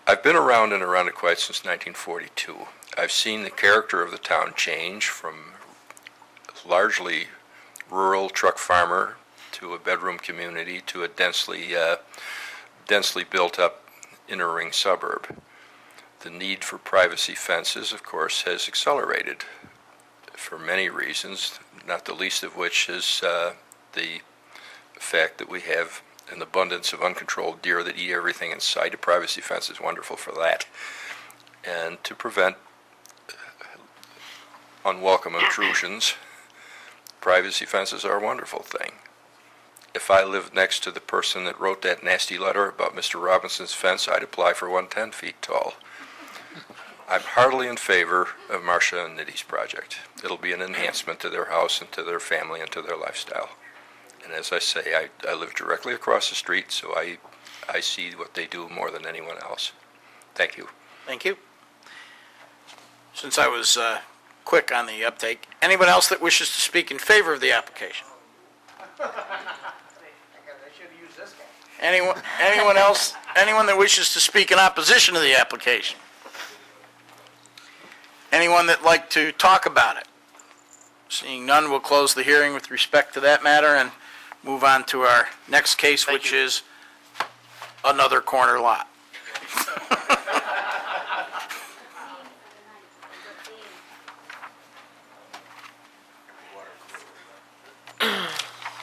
I've been around in Arundequite since 1942. I've seen the character of the town change from largely rural truck farmer to a bedroom community to a densely built-up inner ring suburb. The need for privacy fences, of course, has accelerated for many reasons, not the least of which is the fact that we have an abundance of uncontrolled deer that eat everything in sight. A privacy fence is wonderful for that. And to prevent unwelcome intrusions, privacy fences are a wonderful thing. If I lived next to the person that wrote that nasty letter about Mr. Robinson's fence, I'd apply for one 10 feet tall. I'm heartily in favor of Marcia and Nitti's project. It'll be an enhancement to their house and to their family and to their lifestyle. And as I say, I live directly across the street, so I see what they do more than anyone else. Thank you. Thank you. Since I was quick on the uptake, anyone else that wishes to speak in favor of the application? Anyone else? Anyone that wishes to speak in opposition to the application? Anyone that'd like to talk about it? Seeing none, we'll close the hearing with respect to that matter and move on to our next case, which is another corner lot.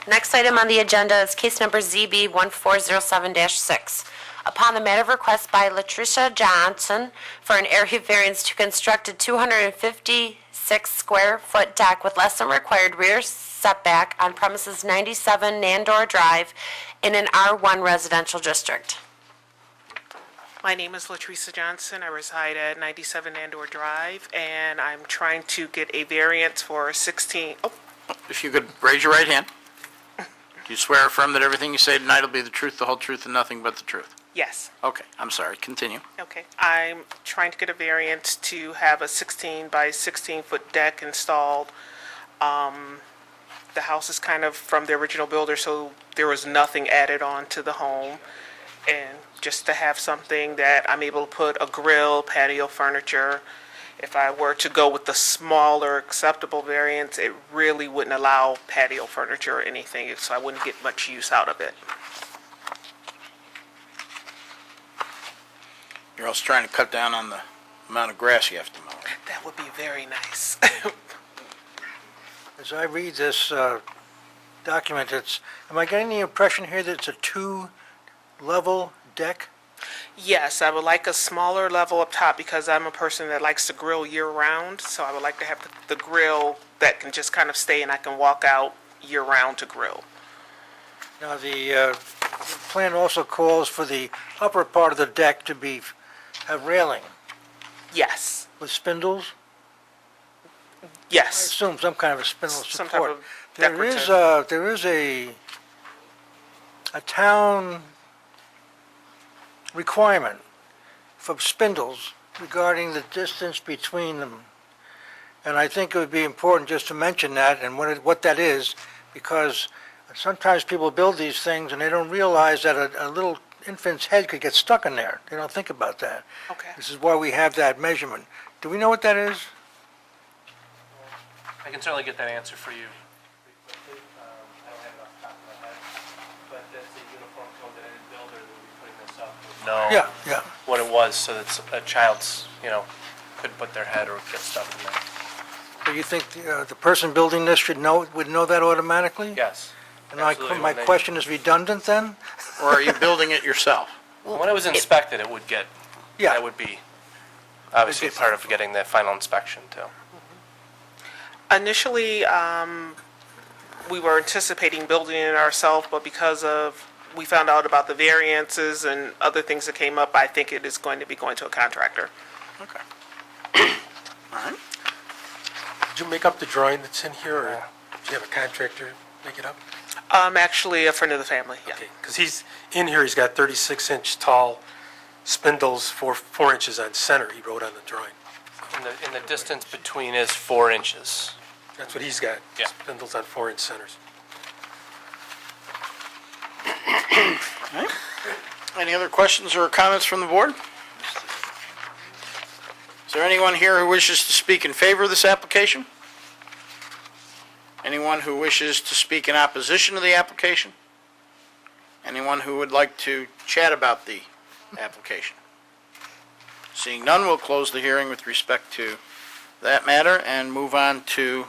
Next item on the agenda is case number ZB 1407-6. Upon the matter of request by Latricia Johnson for an area variance to construct a 256-square-foot deck with less than required rear setback on premises 97 Nandor Drive in an R1 residential district. My name is Latricia Johnson. I reside at 97 Nandor Drive, and I'm trying to get a variance for 16, If you could raise your right hand. Do you swear or affirm that everything you say tonight will be the truth, the whole truth, and nothing but the truth? yes. Okay, I'm sorry, continue. Okay. I'm trying to get a variance to have a 16 by 16-foot deck installed. The house is kind of from the original builder, so there was nothing added on to the home. And just to have something that I'm able to put a grill, patio furniture. If I were to go with the smaller acceptable variance, it really wouldn't allow patio furniture or anything, so I wouldn't get much use out of it. You're also trying to cut down on the amount of grass you have to mow. That would be very nice. As I read this document, am I getting the impression here that it's a two-level deck? Yes, I would like a smaller level up top because I'm a person that likes to grill year-round, so I would like to have the grill that can just kind of stay and I can walk out year-round to grill. Now, the plan also calls for the upper part of the deck to have railing Yes, with spindles. I yes. assume some kind of a spindle Some type support. of There is decorative. a town requirement for spindles regarding the distance between them. And I think it would be important just to mention that and what that is, because sometimes people build these things and they don't realize that a little infant's head could get stuck in there. They don't think about that. Okay. This is why we have that measurement. Do we know what that is? I can certainly get that answer for you. I don't have it off the top of my head, but that's the uniform code that any builder that will be putting this up would know Yeah. what it was, so that a child's, could put their head or get stuck in there. So you think the person building this would know that automatically? Yes. And my absolutely, my when they- question is redundant then? Or are you building it yourself? When it was inspected, it would get, Yeah. that would be obviously part of getting the final inspection too. Initially, we were anticipating building it ourselves, but because we found out about the variances and other things that came up, I think it is going to be going to a contractor. Okay. All right. Did you make up the drawing that's in here, or did you have a contractor make it up? Actually, a friend of the family, yeah. Okay, because he's, in here, he's got 36-inch tall spindles, 4 inches on center, he wrote on the drawing. And the distance between is 4 inches. That's what he's got. Yeah. Spindles on 4-inch centers. Any other questions or comments from the board? Is there anyone here who wishes to speak in favor of this application? Anyone who wishes to speak in opposition to the application? Anyone who would like to chat about the application? Seeing none, we'll close the hearing with respect to that matter and move on to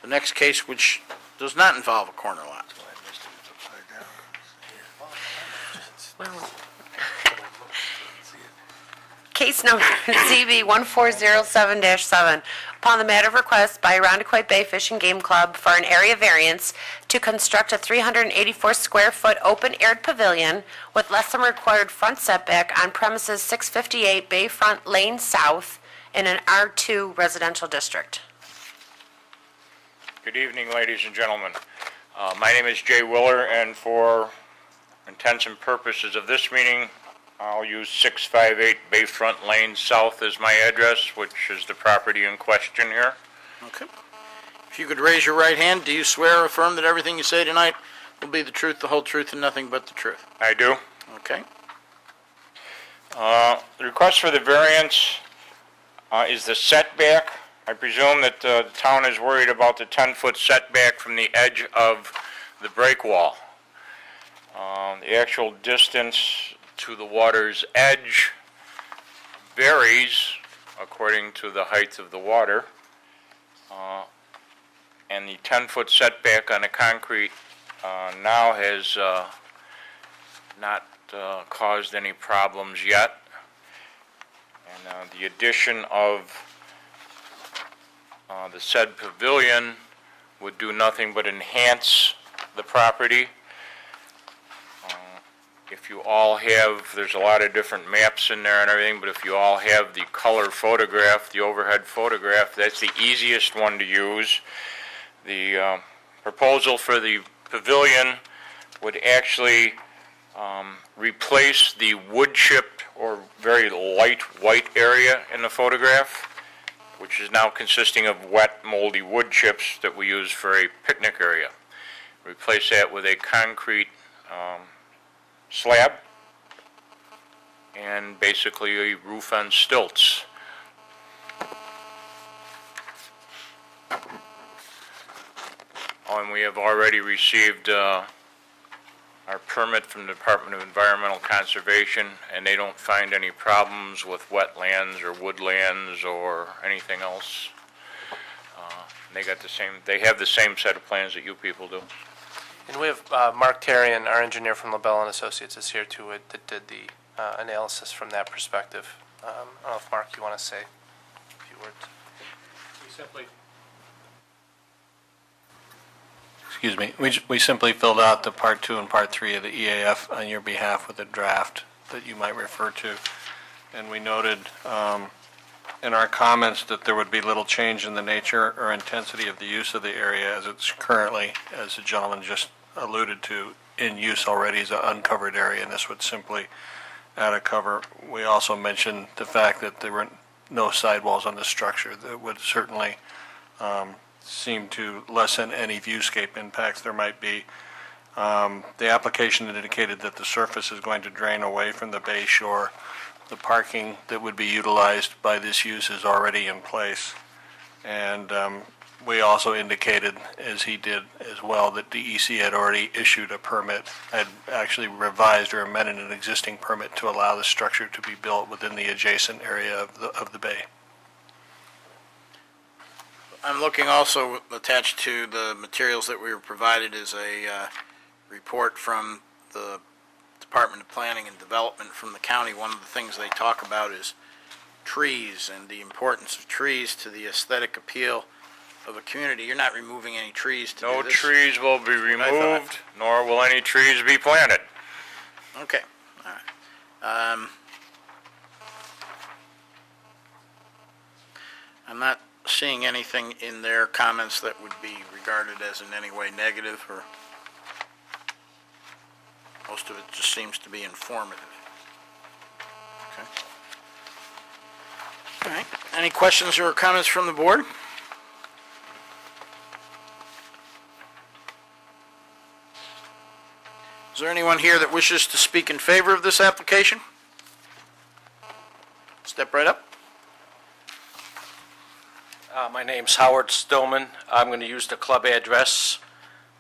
the next case, which does not involve a corner lot. Case number ZB 1407-7. Upon the matter of request by Irondequoit Bay Fish and Game Club for an area variance to construct a 384-square-foot open-aired pavilion with less than required front setback on premises 658 Bayfront Lane South in an R2 residential district. Good evening, ladies and gentlemen. My name is Jay Willer, and for intents and purposes of this meeting, I'll use 658 Bayfront Lane South as my address, which is the property in question here. Okay. If you could raise your right hand, do you swear or affirm that everything you say tonight will be the truth, the whole truth, and nothing but the truth? I do. Okay. The request for the variance is the setback. I presume that the town is worried about the 10-foot setback from the edge of the break wall. The actual distance to the water's edge varies according to the height of the water. And the 10-foot setback on the concrete now has not caused any problems yet. And the addition of the said pavilion would do nothing but enhance the property. If you all have, there's a lot of different maps in there and everything, but if you all have the color photograph, the overhead photograph, that's the easiest one to use. The proposal for the pavilion would actually replace the wood chip or very light white area in the photograph, which is now consisting of wet, moldy wood chips that we use for a picnic area. Replace that with a concrete slab and basically a roof on stilts. And we have already received our permit from the Department of Environmental Conservation, and they don't find any problems with wetlands or woodlands or anything else. They have the same set of plans that you people do. And we have Mark Tarian, our engineer from LaBelle and Associates, is here too, that did the analysis from that perspective. I don't know if, Mark, you want to say a few words? We simply filled out the Part 2 and Part 3 of the EAF on your behalf with a draft that you might refer to. And we noted in our comments that there would be little change in the nature or intensity of the use of the area as it's currently, as the gentleman just alluded to, in use already as an uncovered area, and this would simply attic cover. We also mentioned the fact that there were no sidewalls on the structure. That would certainly seem to lessen any viewscape impacts there might be. The application indicated that the surface is going to drain away from the bay shore. The parking that would be utilized by this use is already in place. And we also indicated, as he did as well, that DEC had already issued a permit, had actually revised or amended an existing permit to allow the structure to be built within the adjacent area of the bay. I'm looking also attached to the materials that we were provided is a report from the Department of Planning and Development from the county. One of the things they talk about is trees and the importance of trees to the aesthetic appeal of a community. You're not removing any trees to do No this? trees will be what I thought. removed, nor will any trees be planted. Okay, all right. I'm not seeing anything in their comments that would be regarded as in any way negative, or most of it just seems to be informative. Okay. All right, any questions or comments from the board? Is there anyone here that wishes to speak in favor of this application? Step right up. My name's Howard Stillman. I'm going to use the club address.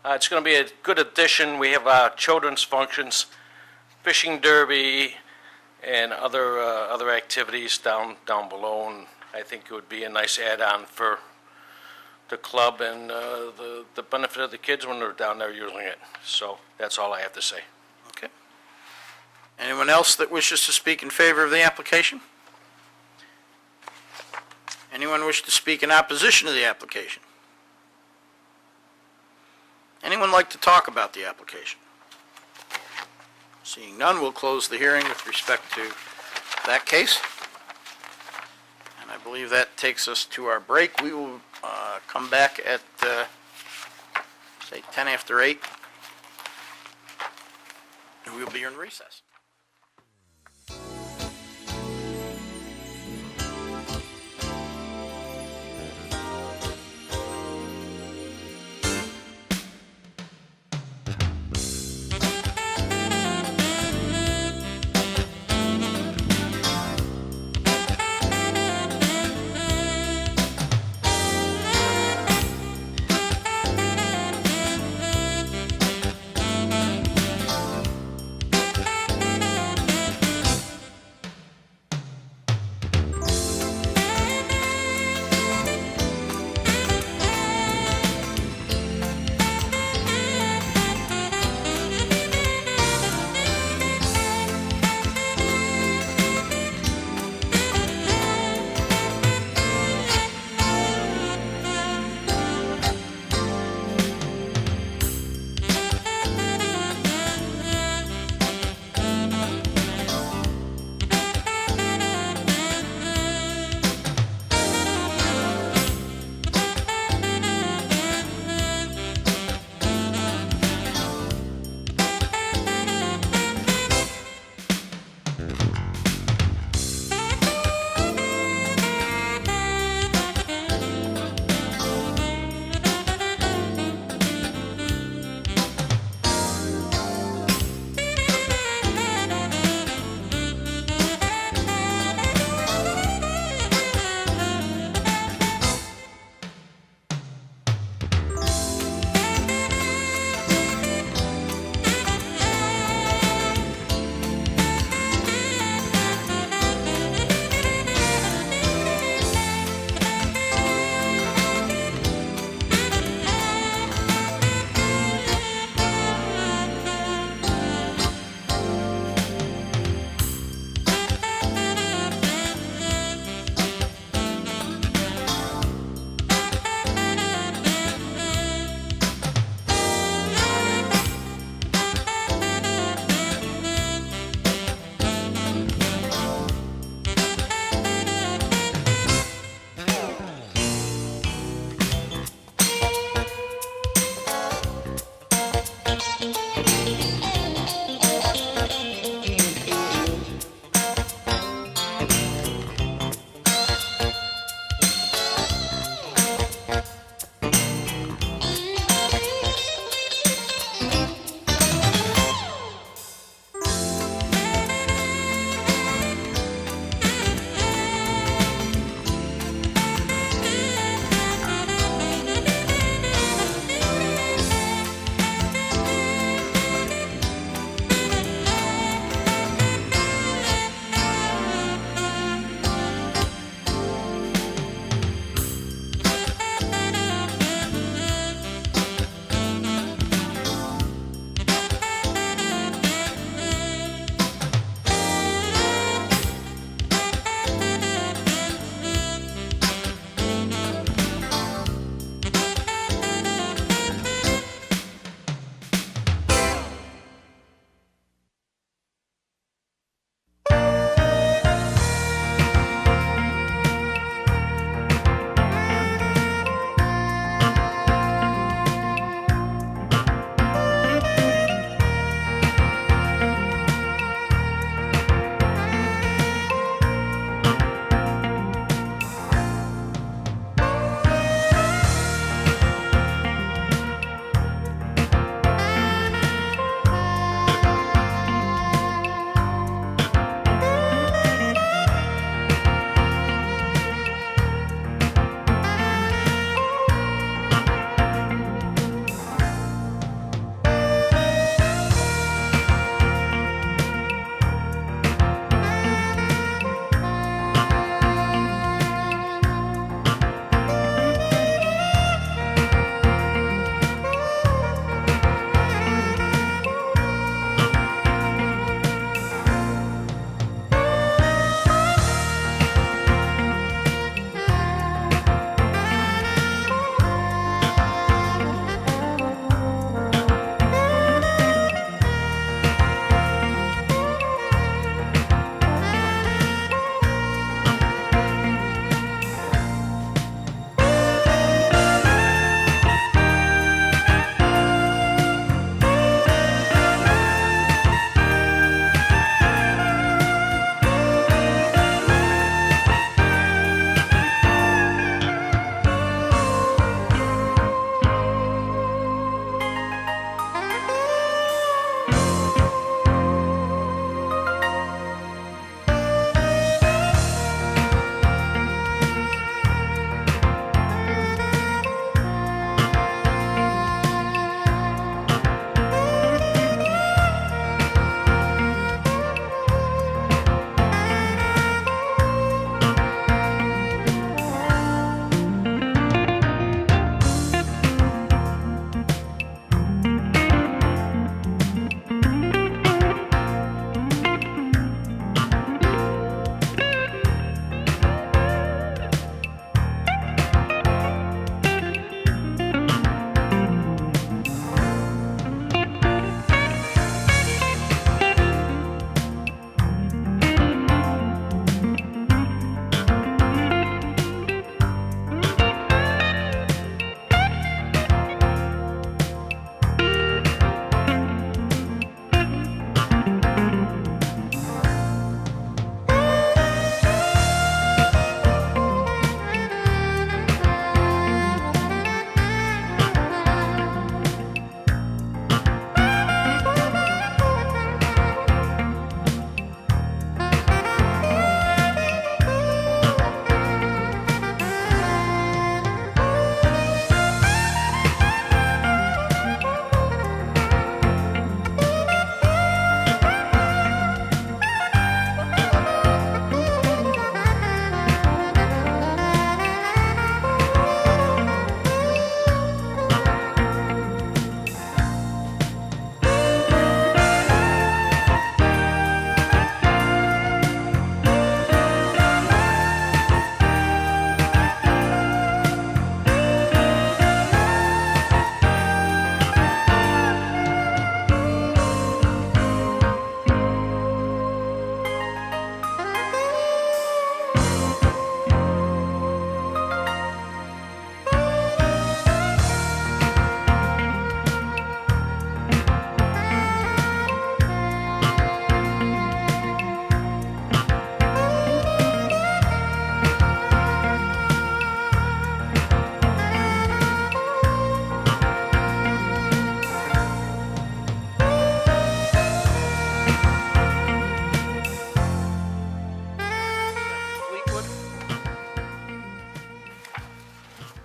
It's going to be a good addition. We have children's functions, fishing derby, and other activities down below, and I think it would be a nice add-on for the club and the benefit of the kids when they're down there using it. So that's all I have to say. Okay. Anyone else that wishes to speak in favor of the application? Anyone wish to speak in opposition to the application? Anyone like to talk about the application? Seeing none, we'll close the hearing with respect to that case. And I believe that takes us to our break. We will come back at, say, 10 after 8. And we'll be in recess.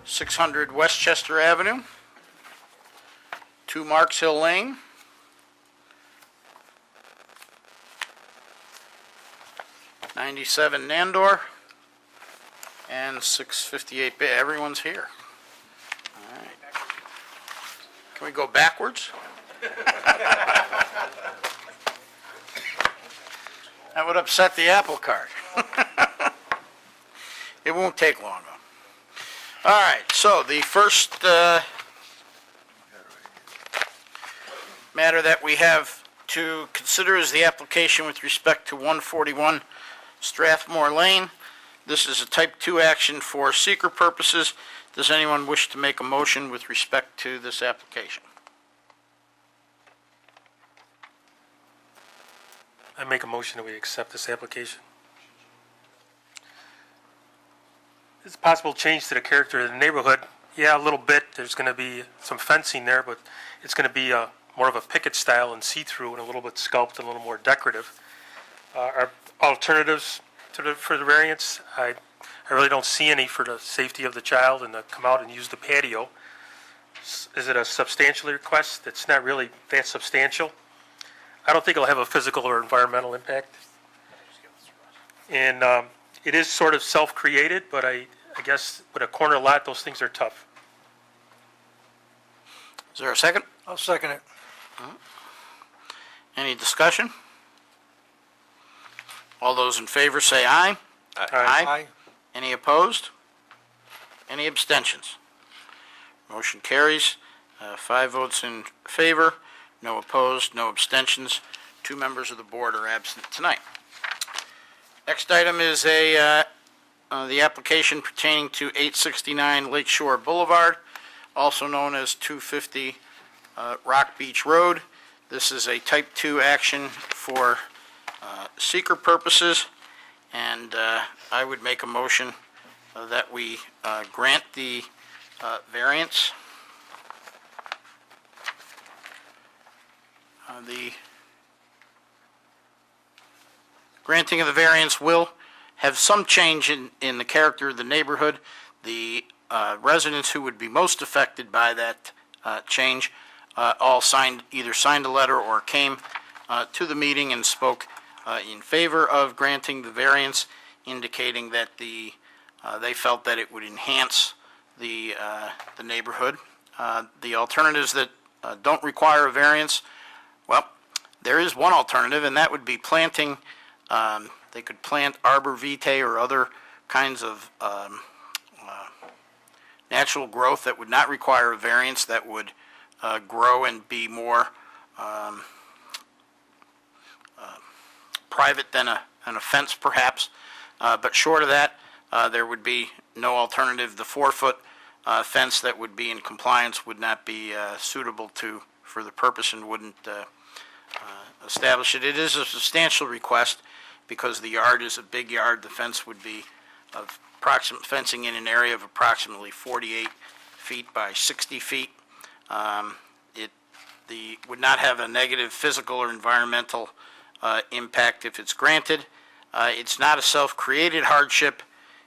600 Westchester Avenue, 2 Marks Hill Lane, 97 Nandor, and 658 Bay. Everyone's here. All right. Can we go backwards? That would upset the apple cart. It won't take long, though. All right, so the first matter that we have to consider is the application with respect to 141 Strathmore Lane. This is a type 2 action for seeker purposes. Does anyone wish to make a motion with respect to this application? I make a motion that we accept this application. It's a possible change to the character of the neighborhood. Yeah, a little bit. There's going to be some fencing there, but it's going to be more of a picket style and see-through and a little bit sculpted, a little more decorative. Our alternatives for the variance, I really don't see any for the safety of the child and to come out and use the patio. Is it a substantial request? It's not really that substantial. I don't think it'll have a physical or environmental impact. And it is sort of self-created, but I guess with a corner lot, those things are tough. Is there a second? I'll second it. Any discussion? All those in favor say aye. Aye. Any opposed? Any abstentions? Motion carries. 5 votes in favor, no opposed, no abstentions. 2 members of the board are absent tonight. Next item is the application pertaining to 869 Lakeshore Boulevard, also known as 250 Rock Beach Road. This is a type 2 action for seeker purposes, and I would make a motion that we grant the variance. The granting of the variance will have some change in the character of the neighborhood. The residents who would be most affected by that change all either signed a letter or came to the meeting and spoke in favor of granting the variance, indicating that they felt that it would enhance the neighborhood. The alternatives that don't require a variance, well, there is one alternative, and that would be planting. They could plant arbor vitae or other kinds of natural growth that would not require a variance, that would grow and be more private than a fence, perhaps. But short of that, there would be no alternative. The 4-foot fence that would be in compliance would not be suitable for the purpose and wouldn't establish it. It is a substantial request because the yard is a big yard. The fence would be of fencing in an area of approximately 48 feet by 60 feet. It would not have a negative physical or environmental impact if it's granted. It's not a self-created hardship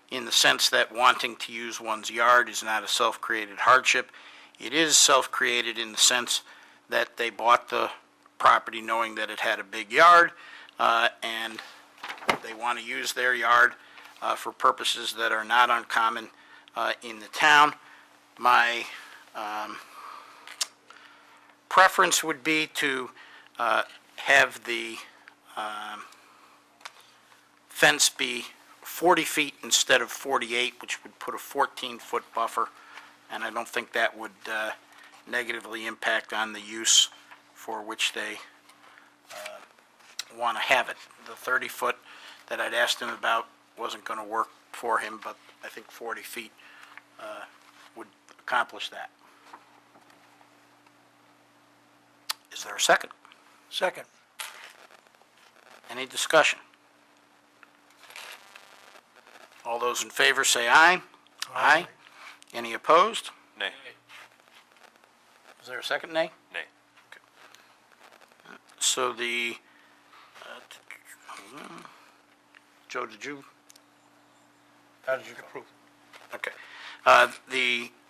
in the sense that wanting to use one's yard is not a self-created hardship. It is self-created in the sense that they bought the property knowing that it had a big yard, and they want to use their yard for purposes that are not uncommon in the town. My preference would be to have the fence be 40 feet instead of 48, which would put a 14-foot buffer, and I don't think that would negatively impact on the use for which they want to have it. The 30-foot that I'd asked him about wasn't going to work for him, but I think 40 feet would accomplish that. Is there a second? Second. Any discussion? All those in favor say aye. Aye. Any opposed? Nay. Is there a second nay? Nay. So Joe, how did you approve? Okay.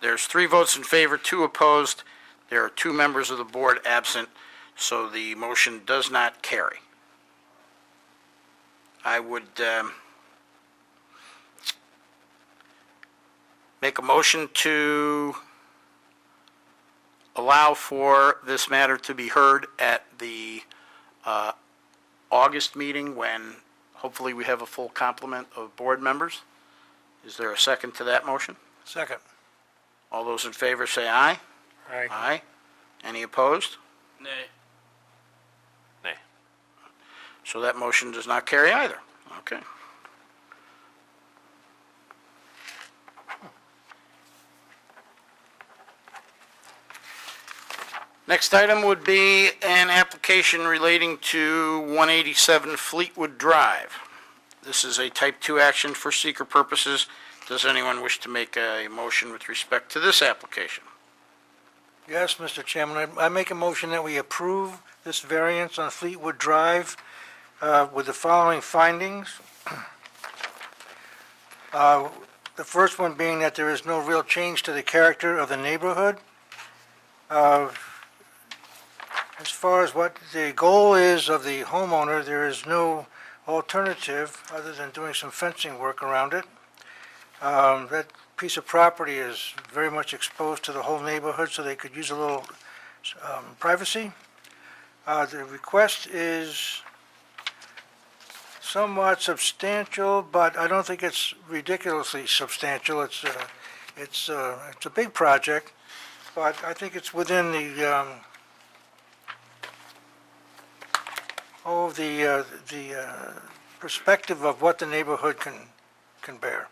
There's 3 votes in favor, 2 opposed. There are 2 members of the board absent, so the motion does not carry. I would make a motion to allow for this matter to be heard at the August meeting, when hopefully we have a full complement of board members. Is there a second to that motion? Second. All those in favor say aye. Aye. Aye. Any opposed? Nay. Nay. So that motion does not carry either. Okay. Next item would be an application relating to 187 Fleetwood Drive. This is a type 2 action for seeker purposes. Does anyone wish to make a motion with respect to this application? Yes, Mr. Chairman, I make a motion that we approve this variance on Fleetwood Drive with the following findings. The first one being that there is no real change to the character of the neighborhood. As far as what the goal is of the homeowner, there is no alternative other than doing some fencing work around it. That piece of property is very much exposed to the whole neighborhood, so they could use a little privacy. The request is somewhat substantial, but I don't think it's ridiculously substantial. It's a big project, but I think it's within the perspective of what the neighborhood can bear.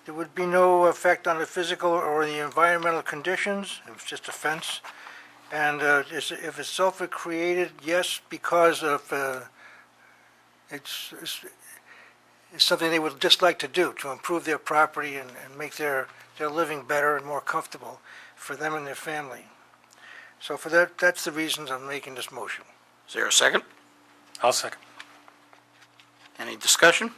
There would be no effect on the physical or the environmental conditions. It's just a fence. And if it's self-created, yes, because of it's something they would just like to do to improve their property and make their living better and more comfortable for them and their family. So for that, that's the reasons I'm making this motion. Is there a second? I'll second. Any discussion?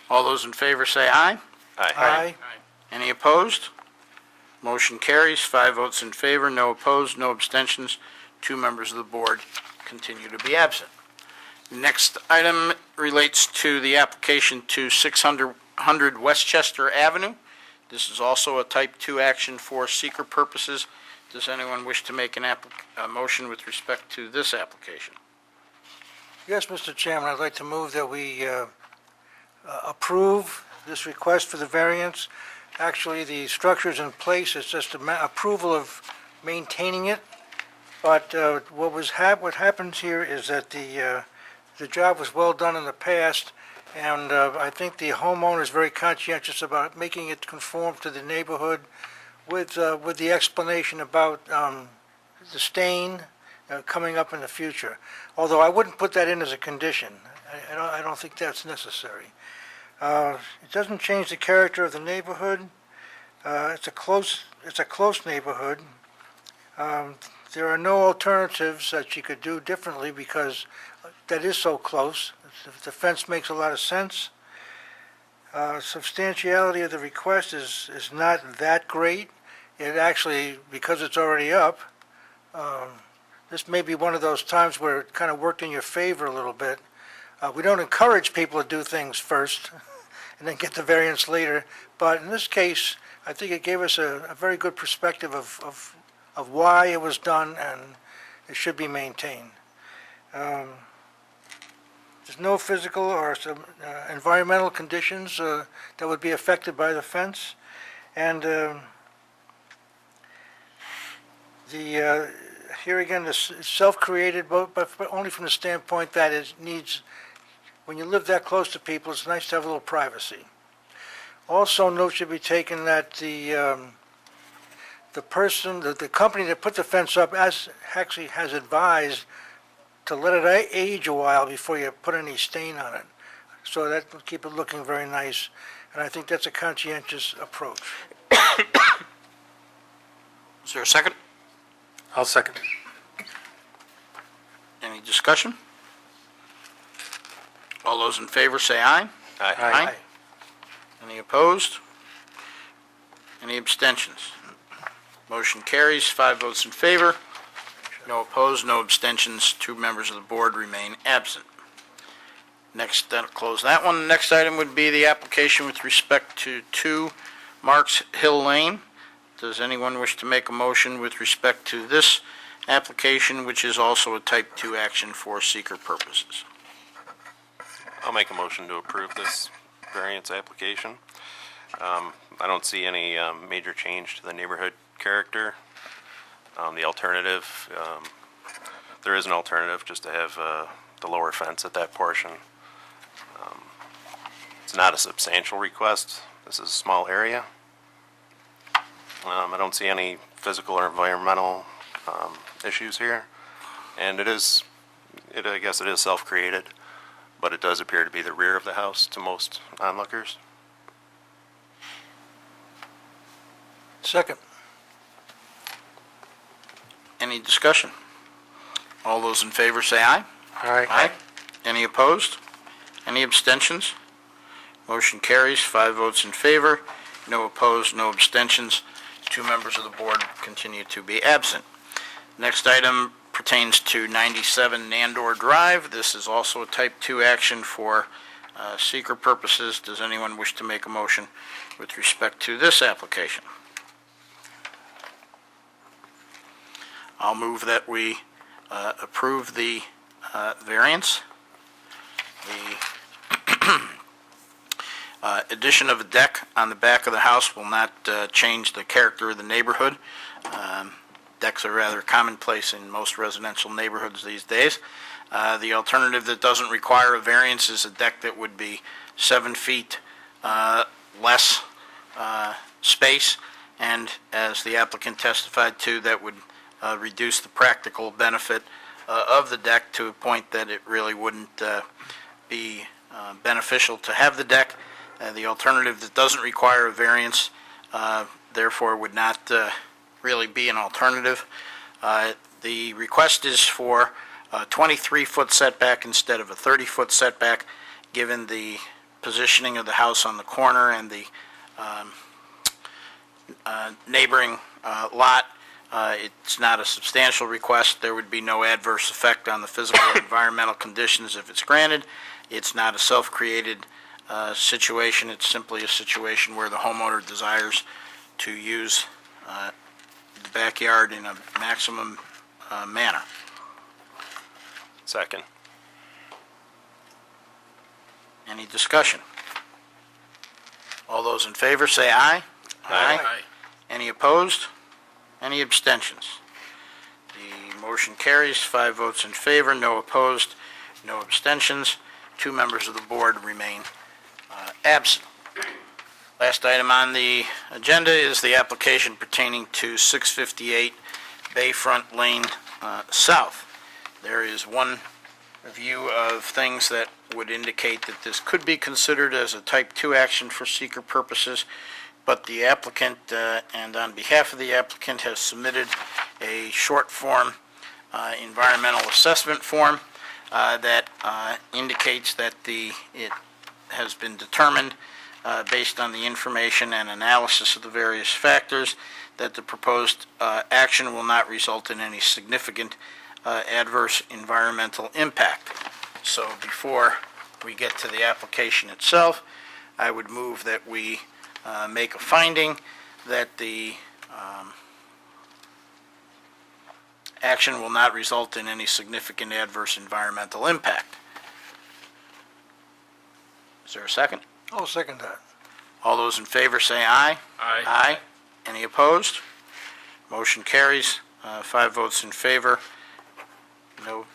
All those in favor say aye. Aye. Any opposed? Motion carries, 5 votes in favor, no opposed, no abstentions. 2 members of the board continue to be absent. Next item relates to the application to 600 Westchester Avenue. This is also a type 2 action for seeker purposes. Does anyone wish to make a motion with respect to this application? Yes, Mr. Chairman, I'd like to move that we approve this request for the variance. Actually, the structure's in place, it's just approval of maintaining it. But what happens here is that the job was well done in the past, and I think the homeowner is very conscientious about making it conform to the neighborhood with the explanation about the stain coming up in the future. Although I wouldn't put that in as a condition. I don't think that's necessary. It doesn't change the character of the neighborhood. It's a close neighborhood. There are no alternatives that you could do differently because that is so close. The fence makes a lot of sense. Substantiality of the request is not that great. It actually, because it's already up, this may be one of those times where it kind of worked in your favor a little bit. We don't encourage people to do things first and then get the variance later, but in this case, I think it gave us a very good perspective of why it was done and it should be maintained. There's no physical or some environmental conditions that would be affected by the fence, and here again, this is self-created, but only from the standpoint that it needs, when you live that close to people, it's nice to have a little privacy. Also, note should be taken that the company that put the fence up actually has advised to let it age a while before you put any stain on it. So that will keep it looking very nice, and I think that's a conscientious approach. Is there a second? I'll second. Any discussion? All those in favor say aye. Aye. Any opposed? Any abstentions? Motion carries, 5 votes in favor, no opposed, no abstentions. 2 members of the board remain absent. Next, that'll close that one. The next item would be the application with respect to 2 Marks Hill Lane. Does anyone wish to make a motion with respect to this application, which is also a type 2 action for seeker purposes? I'll make a motion to approve this variance application. I don't see any major change to the neighborhood character. The alternative, there is an alternative, just to have the lower fence at that portion. It's not a substantial request. This is a small area. I don't see any physical or environmental issues here. And I guess it is self-created, but it does appear to be the rear of the house to most onlookers. Second. Any discussion? All those in favor say aye. Aye. Any opposed? Any abstentions? Motion carries, 5 votes in favor, no opposed, no abstentions. 2 members of the board continue to be absent. Next item pertains to 97 Nandor Drive. This is also a type 2 action for seeker purposes. Does anyone wish to make a motion with respect to this application? I'll move that we approve the variance. The addition of a deck on the back of the house will not change the character of the neighborhood. Decks are rather commonplace in most residential neighborhoods these days. The alternative that doesn't require a variance is a deck that would be 7 feet less space, and as the applicant testified to, that would reduce the practical benefit of the deck to a point that it really wouldn't be beneficial to have the deck. The alternative that doesn't require a variance, therefore, would not really be an alternative. The request is for a 23-foot setback instead of a 30-foot setback, given the positioning of the house on the corner and the neighboring lot. It's not a substantial request. There would be no adverse effect on the physical or environmental conditions if it's granted. It's not a self-created situation. It's simply a situation where the homeowner desires to use the backyard in a maximum manner. Second. Any discussion? All those in favor say aye. Aye. Any opposed? Any abstentions? The motion carries, 5 votes in favor, no opposed, no abstentions. 2 members of the board remain absent. Last item on the agenda is the application pertaining to 658 Bayfront Lane South. There is one view of things that would indicate that this could be considered as a type 2 action for seeker purposes, but the applicant, and on behalf of the applicant, has submitted a short form environmental assessment form that indicates that it has been determined based on the information and analysis of the various factors that the proposed action will not result in any significant adverse environmental impact. So before we get to the application itself, I would move that we make a finding that the action will not result in any significant adverse environmental impact. Is there a second? I'll second that. All those in favor say aye. Aye. Aye. Any opposed? Motion carries, 5 votes in favor, no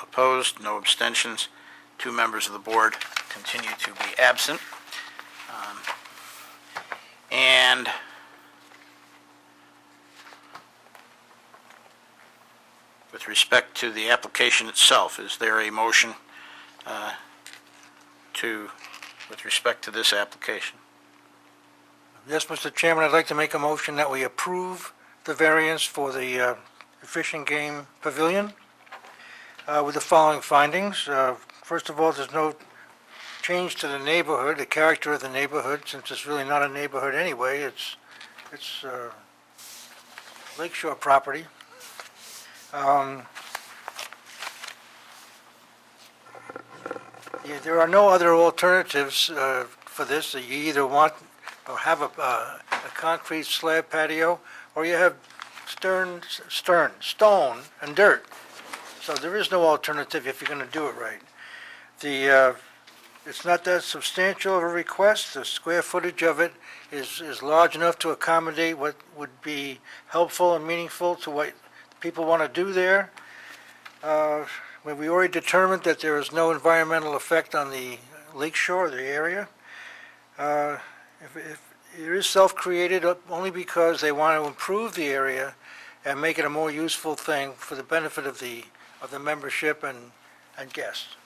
opposed, no abstentions. 2 members of the board continue to be absent. And with respect to the application itself, is there a motion with respect to this application? Yes, Mr. Chairman, I'd like to make a motion that we approve the variance for the Fish and Game Pavilion with the following findings. First of all, there's no change to the neighborhood, the character of the neighborhood, since it's really not a neighborhood anyway, it's lakeshore property. Yeah, there are no other alternatives for this. You either want or have a concrete slab patio, or you have stone and dirt. So there is no alternative if you're going to do it right. It's not that substantial of a request. The square footage of it is large enough to accommodate what would be helpful and meaningful to what people want to do there. When we already determined that there is no environmental effect on the lake shore, the area. If it is self-created only because they want to improve the area and make it a more useful thing for the benefit of the membership and guests.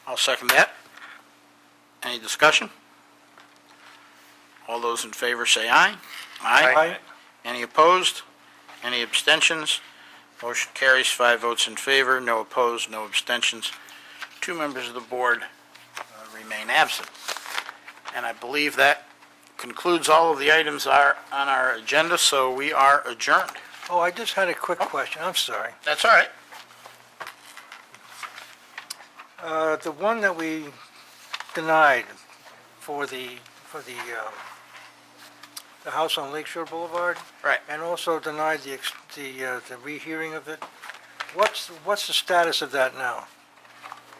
I'll second that. Any discussion? All those in favor say aye. Aye. Any opposed? Any abstentions? Motion carries, 5 votes in favor, no opposed, no abstentions. 2 members of the board remain absent. And I believe that concludes all of the items on our agenda, so we are adjourned. Oh, I just had a quick question. I'm sorry. That's all right. The one that we denied for the house on Lakeshore Boulevard. Right. And also denied the rehearing of it. What's the status of that now?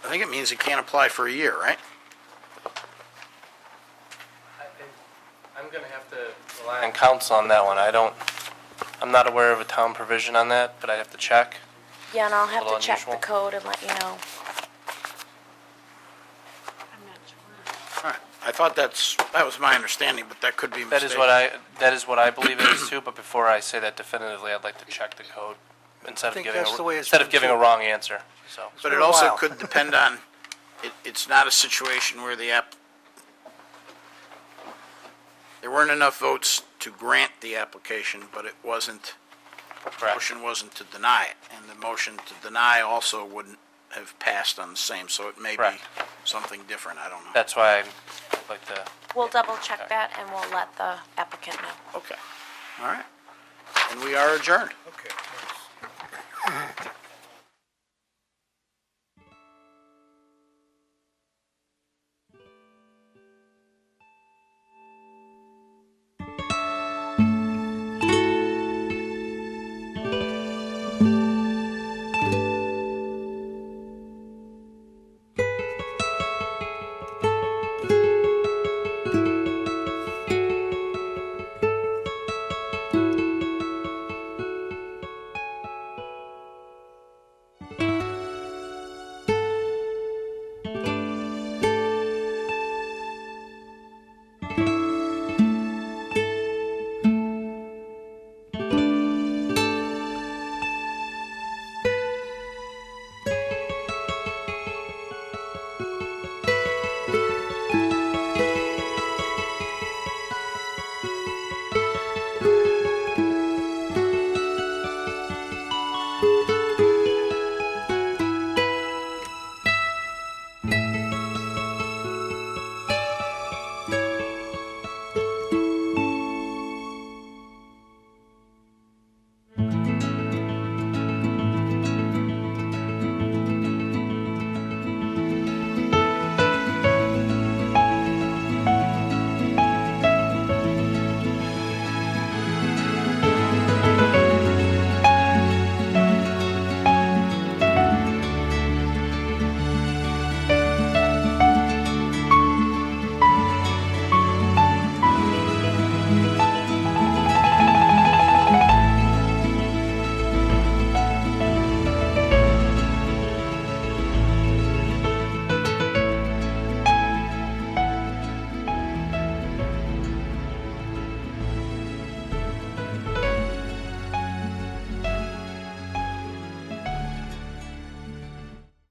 I think it means it can't apply for a year, right? I'm going to have to rely on counsel on that one. I'm not aware of a town provision on that, but I have to check. Yeah, and I'll have Little to check the unusual. code and let you know. All right. I thought that was my understanding, but that could be That mistaken. is what I believe it is too, but before I say that definitively, I'd like to check the code instead of think giving that's the way it's instead of been giving too. a wrong answer, so. But been it a also while. could depend on, it's not a situation where there weren't enough votes to grant the application, but it wasn't, the motion wasn't to deny it. And the motion to deny also wouldn't have passed on the same, so it may be Correct. something different, I don't know. That's why I'd like to, We'll double check that and we'll let the applicant know. Okay, all right. And we are adjourned. Okay.